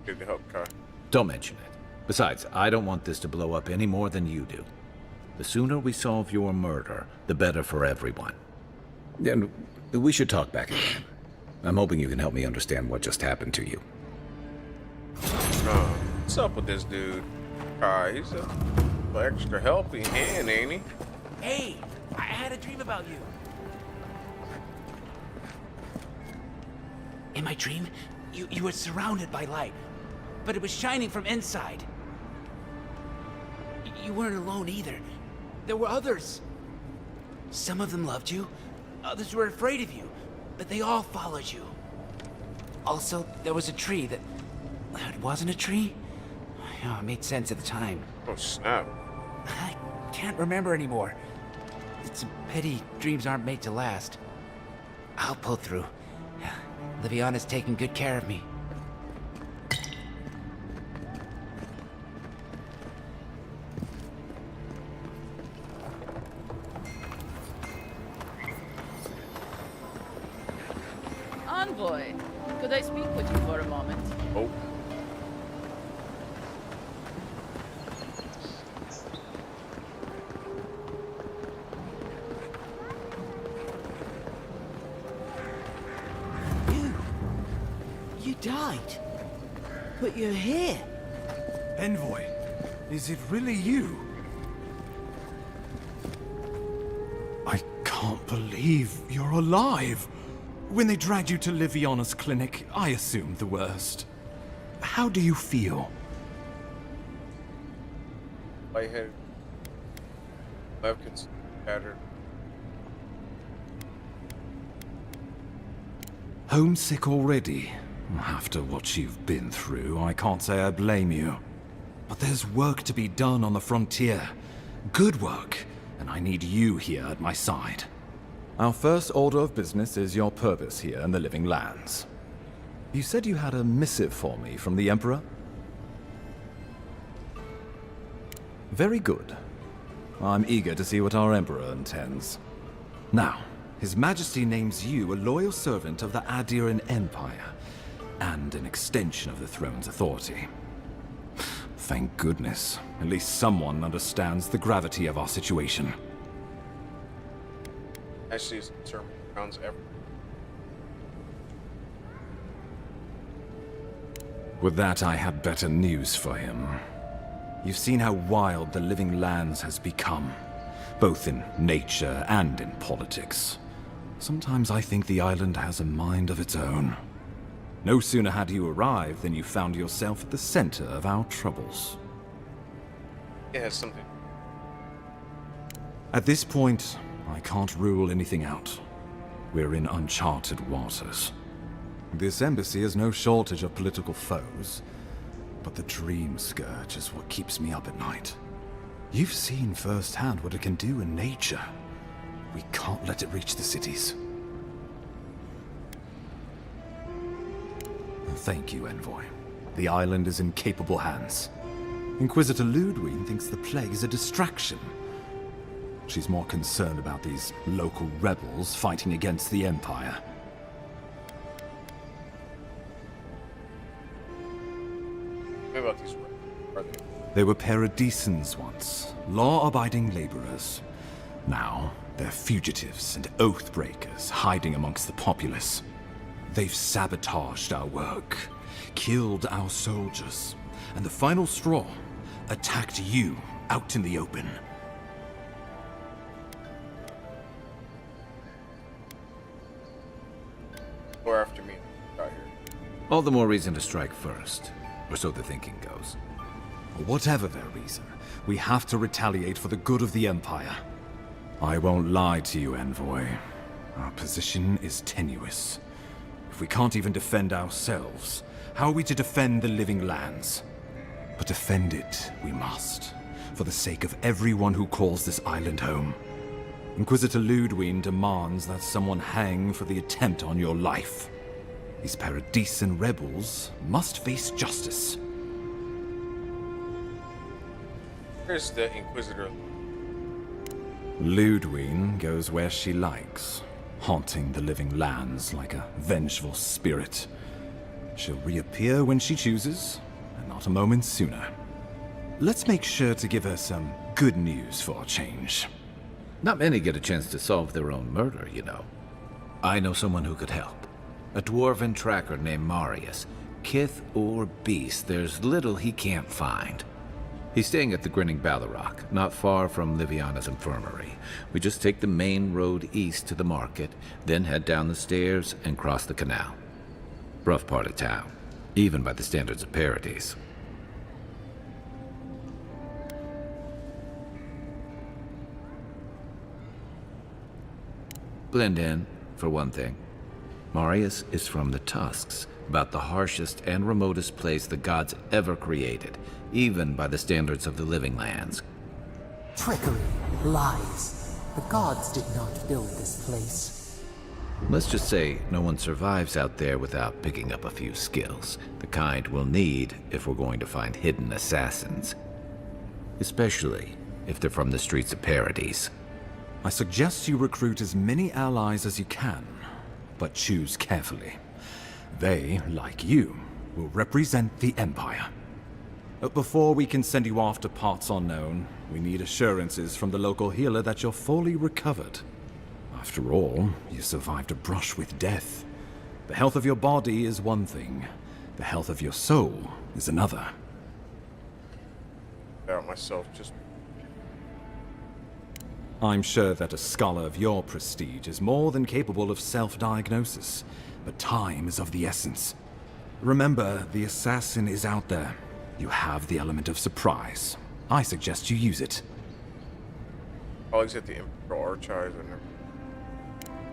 Need the help, Kai. Don't mention it. Besides, I don't want this to blow up any more than you do. The sooner we solve your murder, the better for everyone. And we should talk back again. I'm hoping you can help me understand what just happened to you. What's up with this dude? Kai, he's a extra helping hand, ain't he? Hey, I had a dream about you. In my dream, you were surrounded by light, but it was shining from inside. You weren't alone either. There were others. Some of them loved you, others were afraid of you, but they all followed you. Also, there was a tree that... It wasn't a tree? Oh, it made sense at the time. Oh, snap. I can't remember anymore. It's a pity dreams aren't made to last. I'll pull through. Liviana's taking good care of me. Envoy, could I speak with you for a moment? Oh. You died. But you're here. Envoy, is it really you? I can't believe you're alive. When they dragged you to Liviana's clinic, I assumed the worst. How do you feel? Lightheaded. Left scattered. Homesick already? After what you've been through, I can't say I blame you. But there's work to be done on the frontier. Good work, and I need you here at my side. Our first order of business is your purpose here in the Living Lands. You said you had a missive for me from the Emperor? Very good. I'm eager to see what our Emperor intends. Now, His Majesty names you a loyal servant of the Adiran Empire, and an extension of the throne's authority. Thank goodness. At least someone understands the gravity of our situation. Actually, it's concerned rounds ever. With that, I have better news for him. You've seen how wild the Living Lands has become, both in nature and in politics. Sometimes I think the island has a mind of its own. No sooner had you arrived than you found yourself at the center of our troubles. It has something. At this point, I can't rule anything out. We're in uncharted waters. This embassy has no shortage of political foes, but the Dream Scourge is what keeps me up at night. You've seen firsthand what it can do in nature. We can't let it reach the cities. Thank you, Envoy. The island is in capable hands. Inquisitor Ludwig thinks the plague is a distraction. She's more concerned about these local rebels fighting against the Empire. What about these? Are they? They were paradisans once, law-abiding laborers. Now, they're fugitives and oath-breakers hiding amongst the populace. They've sabotaged our work, killed our soldiers, and the final straw, attacked you out in the open. Or after me, out here. All the more reason to strike first, or so the thinking goes. Whatever their reason, we have to retaliate for the good of the Empire. I won't lie to you, Envoy. Our position is tenuous. If we can't even defend ourselves, how are we to defend the Living Lands? But defend it we must, for the sake of everyone who calls this island home. Inquisitor Ludwig demands that someone hang for the attempt on your life. These Paradisan rebels must face justice. Here's the Inquisitor. Ludwig goes where she likes, haunting the Living Lands like a vengeful spirit. She'll reappear when she chooses, and not a moment sooner. Let's make sure to give her some good news for a change. Not many get a chance to solve their own murder, you know. I know someone who could help. A dwarven tracker named Marius. Kith or beast, there's little he can't find. He's staying at the Grinning Ballarrock, not far from Liviana's infirmary. We just take the main road east to the market, then head down the stairs and cross the canal. Rough part of town, even by the standards of Paradise. Blend in, for one thing. Marius is from the Tusks, about the harshest and remotest place the gods ever created, even by the standards of the Living Lands. Trickery, lies. The gods did not build this place. Let's just say no one survives out there without picking up a few skills, the kind we'll need if we're going to find hidden assassins. Especially if they're from the streets of Paradise. I suggest you recruit as many allies as you can, but choose carefully. They, like you, will represent the Empire. But before we can send you off to parts unknown, we need assurances from the local healer that you're fully recovered. After all, you survived a brush with death. The health of your body is one thing. The health of your soul is another. Out myself, just I'm sure that a scholar of your prestige is more than capable of self-diagnosis, but time is of the essence. Remember, the assassin is out there. You have the element of surprise. I suggest you use it. always at the Imperial Archives and everything.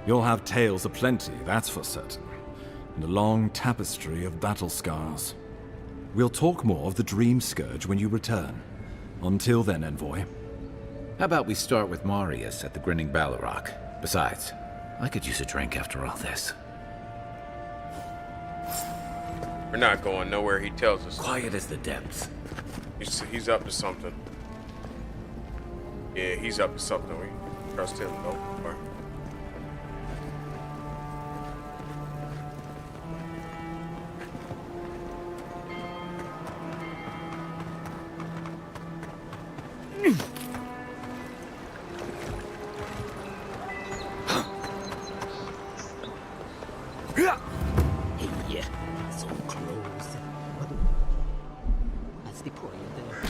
You'll have tales aplenty, that's for certain. And a long tapestry of battle scars. We'll talk more of the Dream Scourge when you return. Until then, Envoy. How about we start with Marius at the Grinning Balrog? Besides, I could use a drink after all this. We're not going nowhere, he tells us. Quiet as the depths. He's up to something. Yeah, he's up to something. We trust him, though. So close. What's the point there?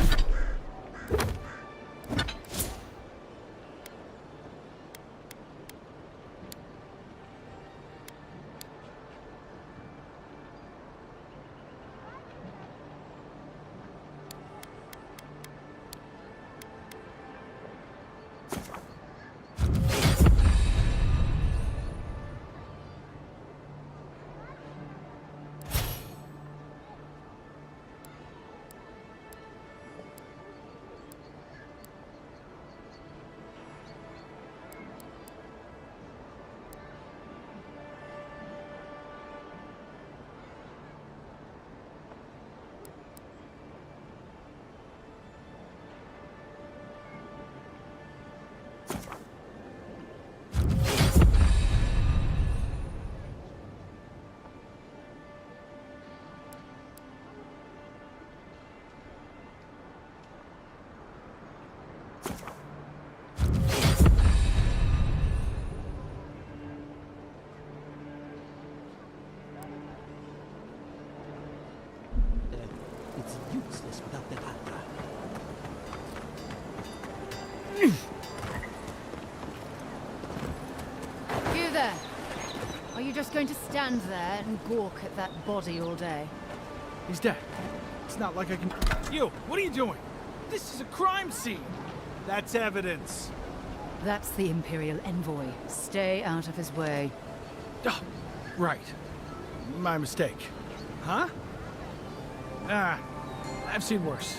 It's useless without the Hydra. You there? Are you just going to stand there and gawk at that body all day? He's dead. It's not like I can... You, what are you doing? This is a crime scene. That's evidence. That's the Imperial Envoy. Stay out of his way. Oh, right. My mistake. Huh? Ah, I've seen worse.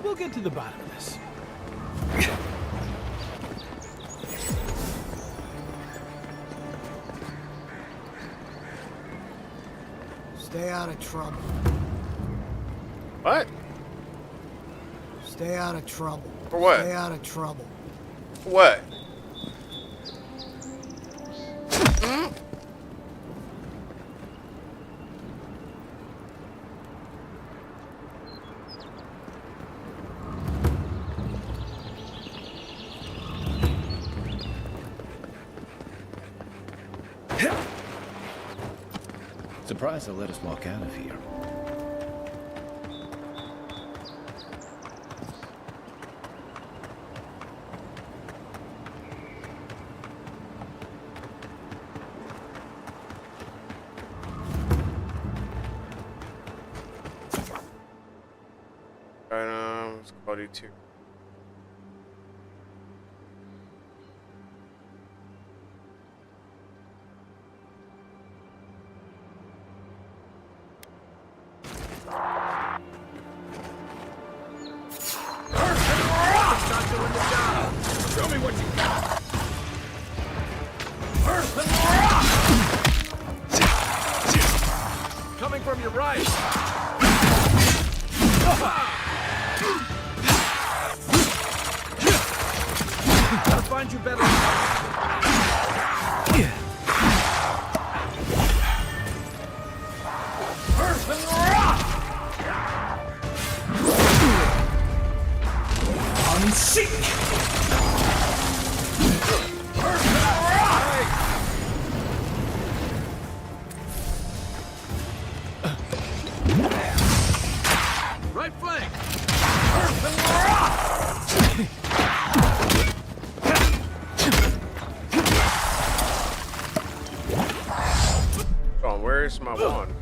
We'll get to the bottom of this. Stay out of trouble. What? Stay out of trouble. For what? Stay out of trouble. What? Surprised they'll let us walk out of here. Let's call you two. Show me what you got. Coming from your right. Gotta find you better. Right flank! Oh, where's my wand?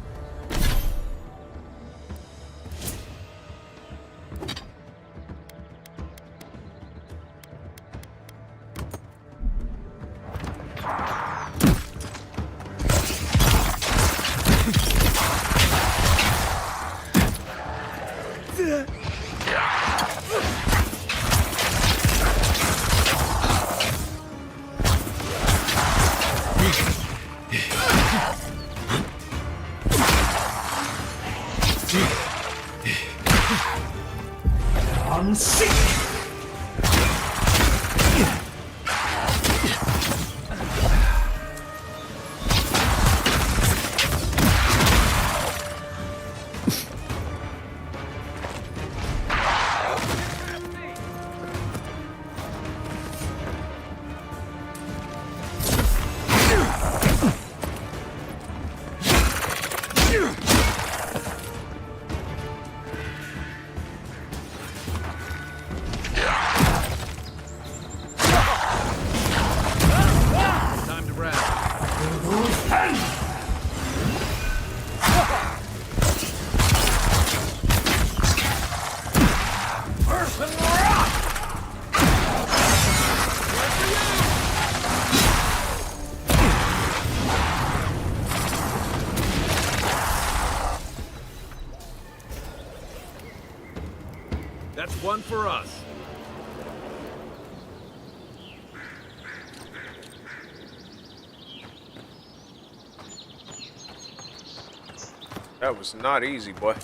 Time to wrap. That's one for us. That was not easy, boy.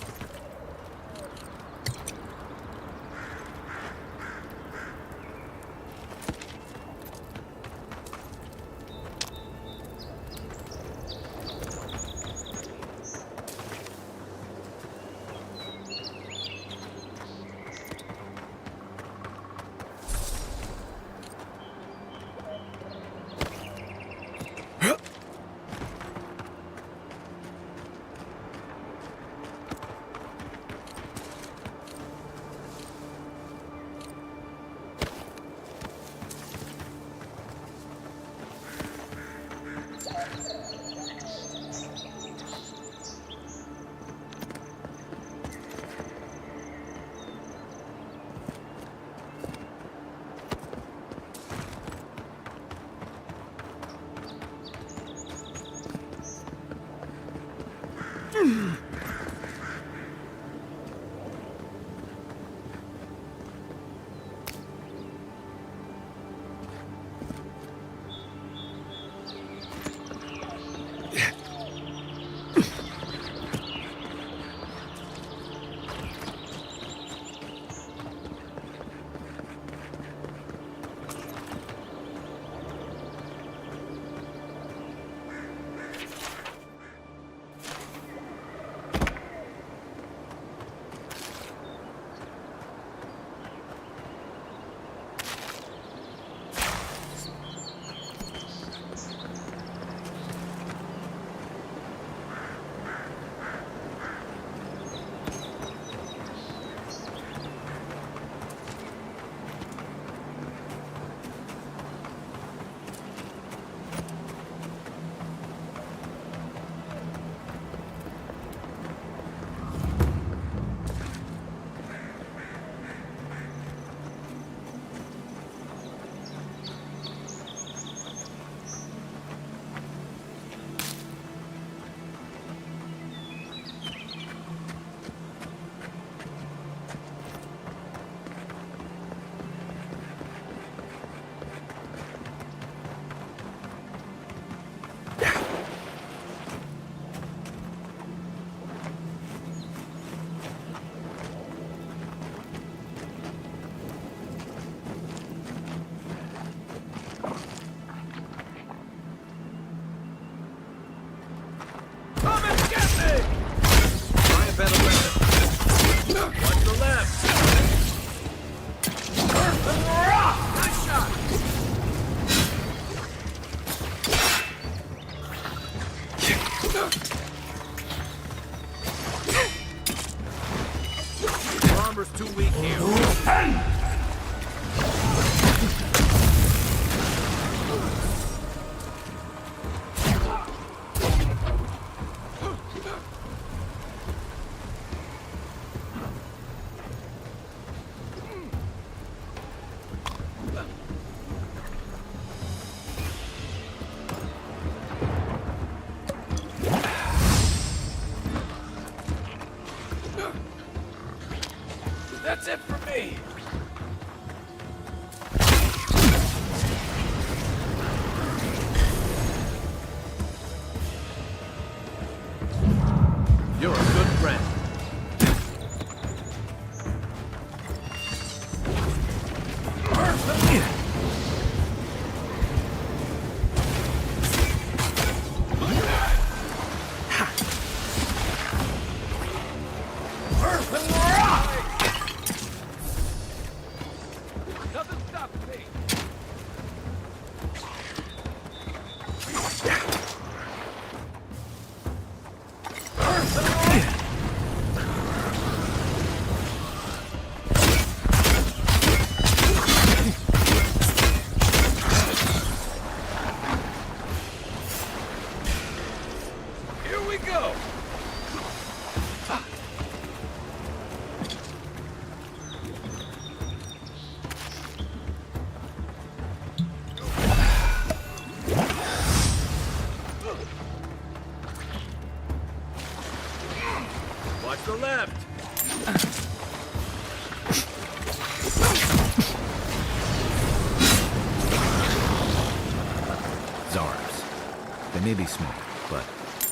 They may be small, but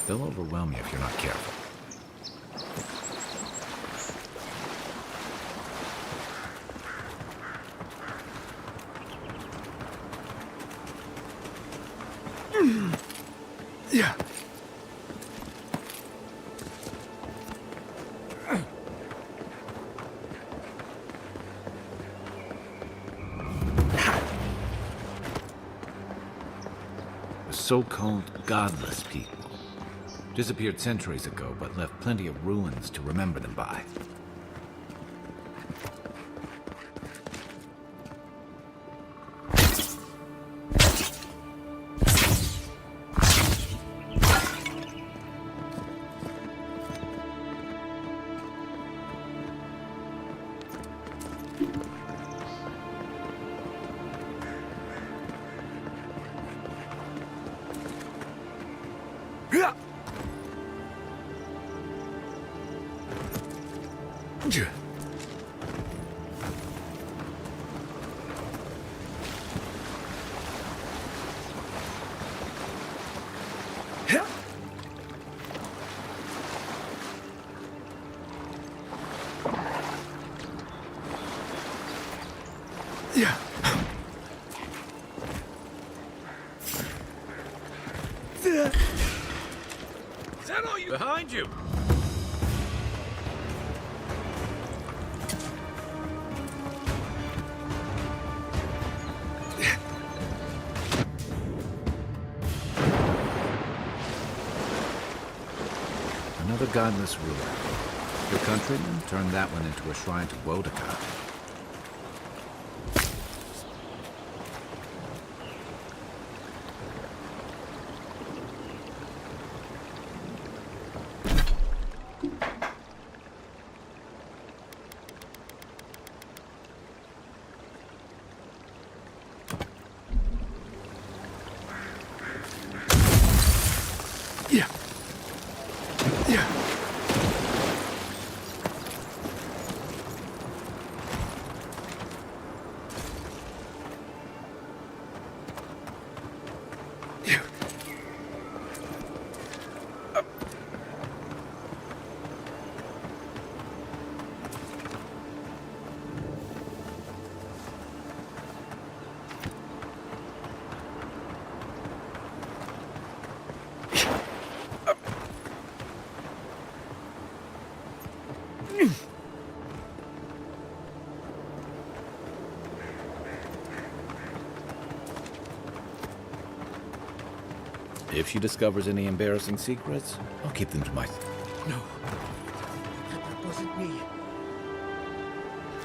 they'll overwhelm you if you're not careful. Yeah. The so-called godless people. Disappeared centuries ago, but left plenty of ruins to remember them by. Yeah. Is that all you? Behind you! Another godless ruler. Your countrymen turned that one into a shrine to Wodaka. Yeah. Yeah. Yeah. If she discovers any embarrassing secrets, I'll keep them to myself. No. That wasn't me.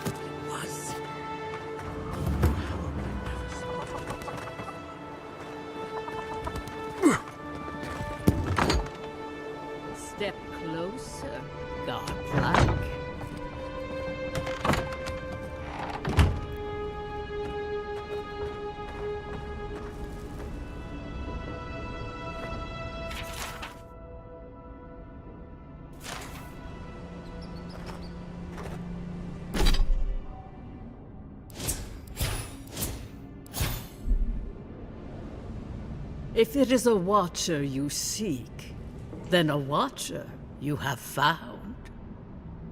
It was. Step closer, godlike. If it is a watcher you seek, then a watcher you have found.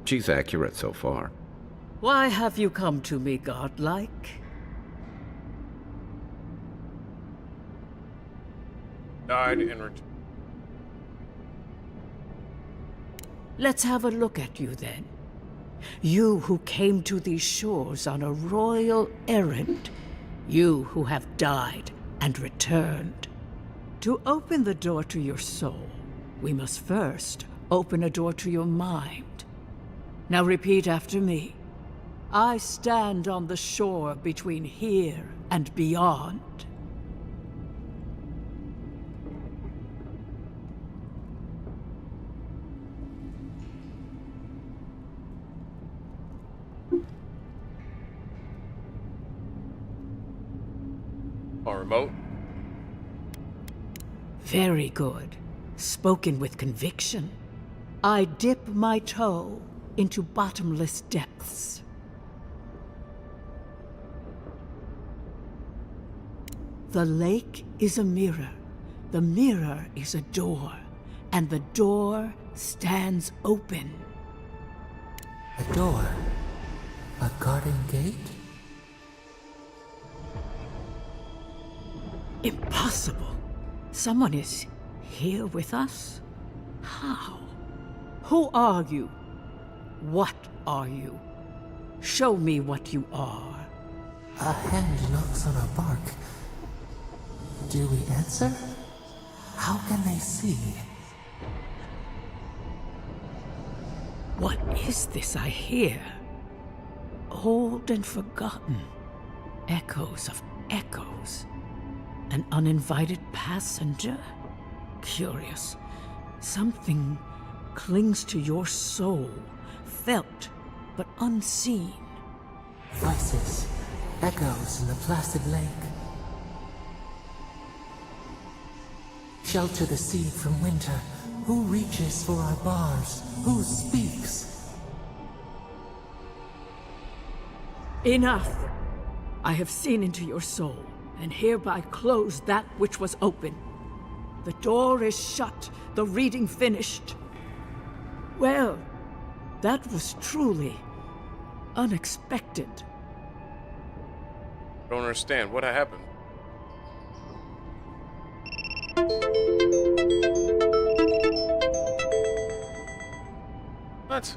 She's accurate so far. Why have you come to me, godlike? Died in return. Let's have a look at you then. You who came to these shores on a royal errand. You who have died and returned. To open the door to your soul, we must first open a door to your mind. Now repeat after me. I stand on the shore between here and beyond. On remote. Very good. Spoken with conviction. I dip my toe into bottomless depths. The lake is a mirror. The mirror is a door, and the door stands open. A door? A garden gate? Impossible. Someone is here with us? How? Who are you? What are you? Show me what you are. A hand knocks on our bark. Do we answer? How can they see? What is this I hear? Old and forgotten. Echoes of echoes. An uninvited passenger? Curious. Something clings to your soul, felt but unseen. Voices, echoes in the placid lake. Shelter the seed from winter. Who reaches for our bars? Who speaks? Enough! I have seen into your soul, and hereby close that which was open. The door is shut, the reading finished. Well, that was truly unexpected. Don't understand. What happened? What?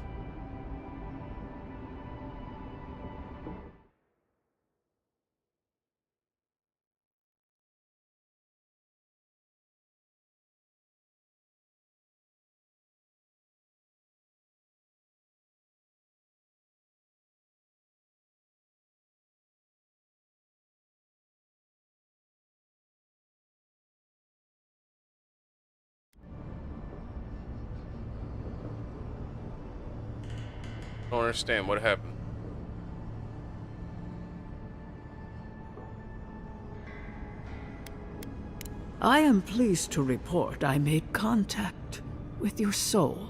Don't understand. What happened? I am pleased to report I made contact with your soul,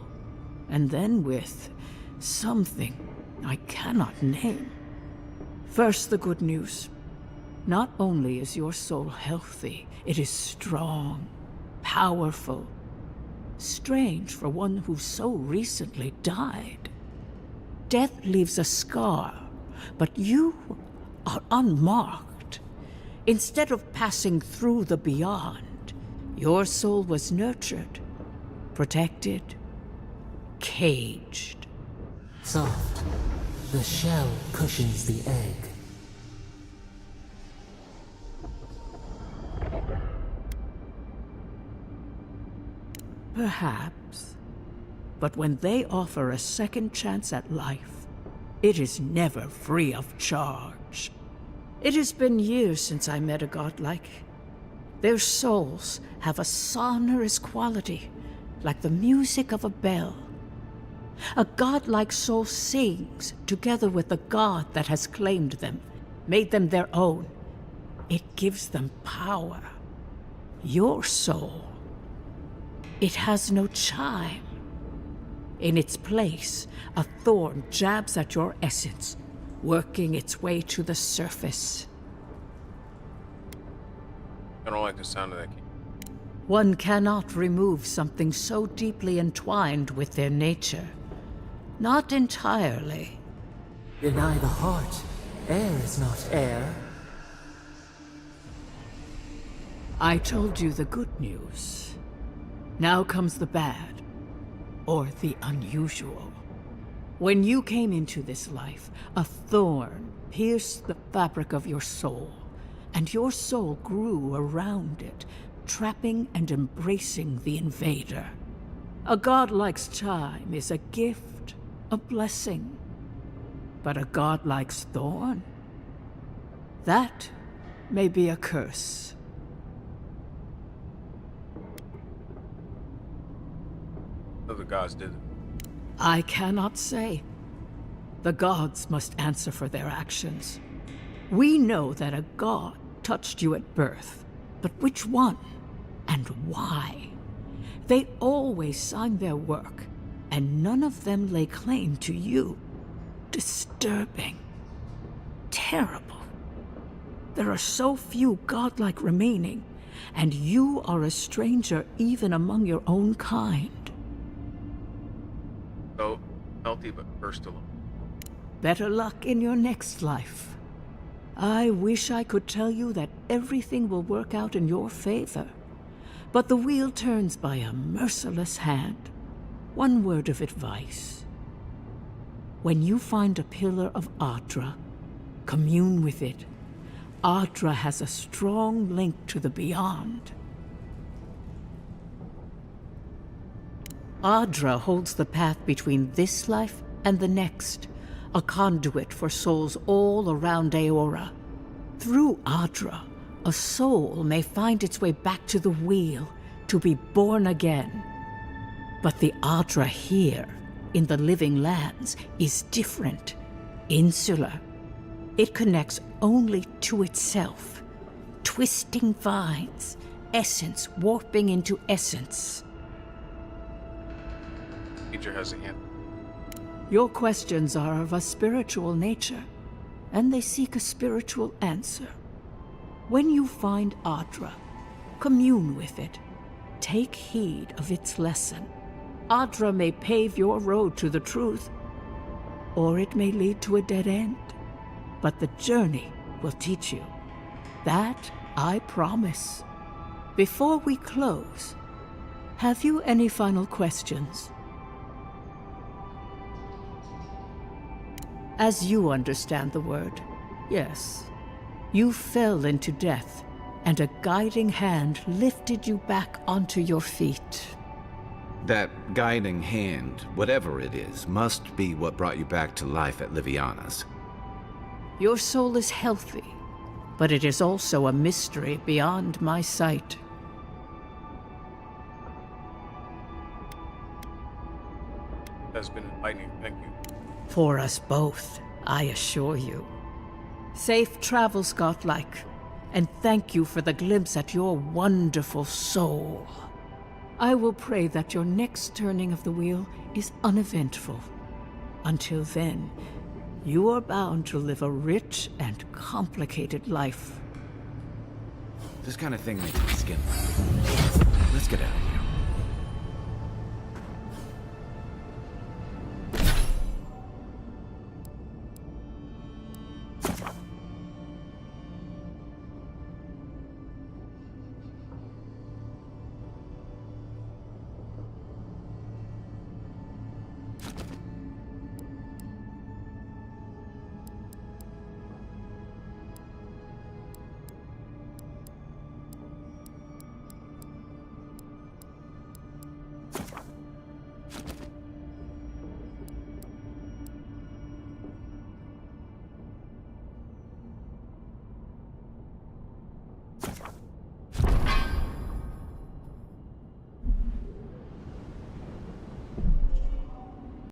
and then with something I cannot name. First, the good news. Not only is your soul healthy, it is strong, powerful. Strange for one who so recently died. Death leaves a scar, but you are unmarked. Instead of passing through the beyond, your soul was nurtured, protected, caged. Soft. The shell cushions the egg. Perhaps. But when they offer a second chance at life, it is never free of charge. It has been years since I met a godlike. Their souls have a sonorous quality, like the music of a bell. A godlike soul sings together with the god that has claimed them, made them their own. It gives them power. Your soul, it has no chime. In its place, a thorn jabs at your essence, working its way to the surface. I don't like the sound of that. One cannot remove something so deeply entwined with their nature. Not entirely. Deny the heart. Air is not air. I told you the good news. Now comes the bad, or the unusual. When you came into this life, a thorn pierced the fabric of your soul, and your soul grew around it, trapping and embracing the invader. A godlike's chime is a gift, a blessing. But a godlike's thorn? That may be a curse. Other gods did it. I cannot say. The gods must answer for their actions. We know that a god touched you at birth, but which one and why? They always signed their work, and none of them lay claim to you. Disturbing. Terrible. There are so few godlike remaining, and you are a stranger even among your own kind. So, healthy but cursed alone. Better luck in your next life. I wish I could tell you that everything will work out in your favor, but the wheel turns by a merciless hand. One word of advice. When you find a pillar of Ardra, commune with it. Ardra has a strong link to the beyond. Ardra holds the path between this life and the next, a conduit for souls all around Aora. Through Ardra, a soul may find its way back to the wheel to be born again. But the Ardra here, in the living lands, is different, insular. It connects only to itself, twisting vines, essence warping into essence. Teacher has a hand. Your questions are of a spiritual nature, and they seek a spiritual answer. When you find Ardra, commune with it. Take heed of its lesson. Ardra may pave your road to the truth, or it may lead to a dead end. But the journey will teach you. That I promise. Before we close, have you any final questions? As you understand the word, yes. You fell into death, and a guiding hand lifted you back onto your feet. That guiding hand, whatever it is, must be what brought you back to life at Liviana's. Your soul is healthy, but it is also a mystery beyond my sight. Has been enlightening. Thank you. For us both, I assure you. Safe travels, Godlike, and thank you for the glimpse at your wonderful soul. I will pray that your next turning of the wheel is uneventful. Until then, you are bound to live a rich and complicated life. This kind of thing makes my skin burn. Let's get out of here.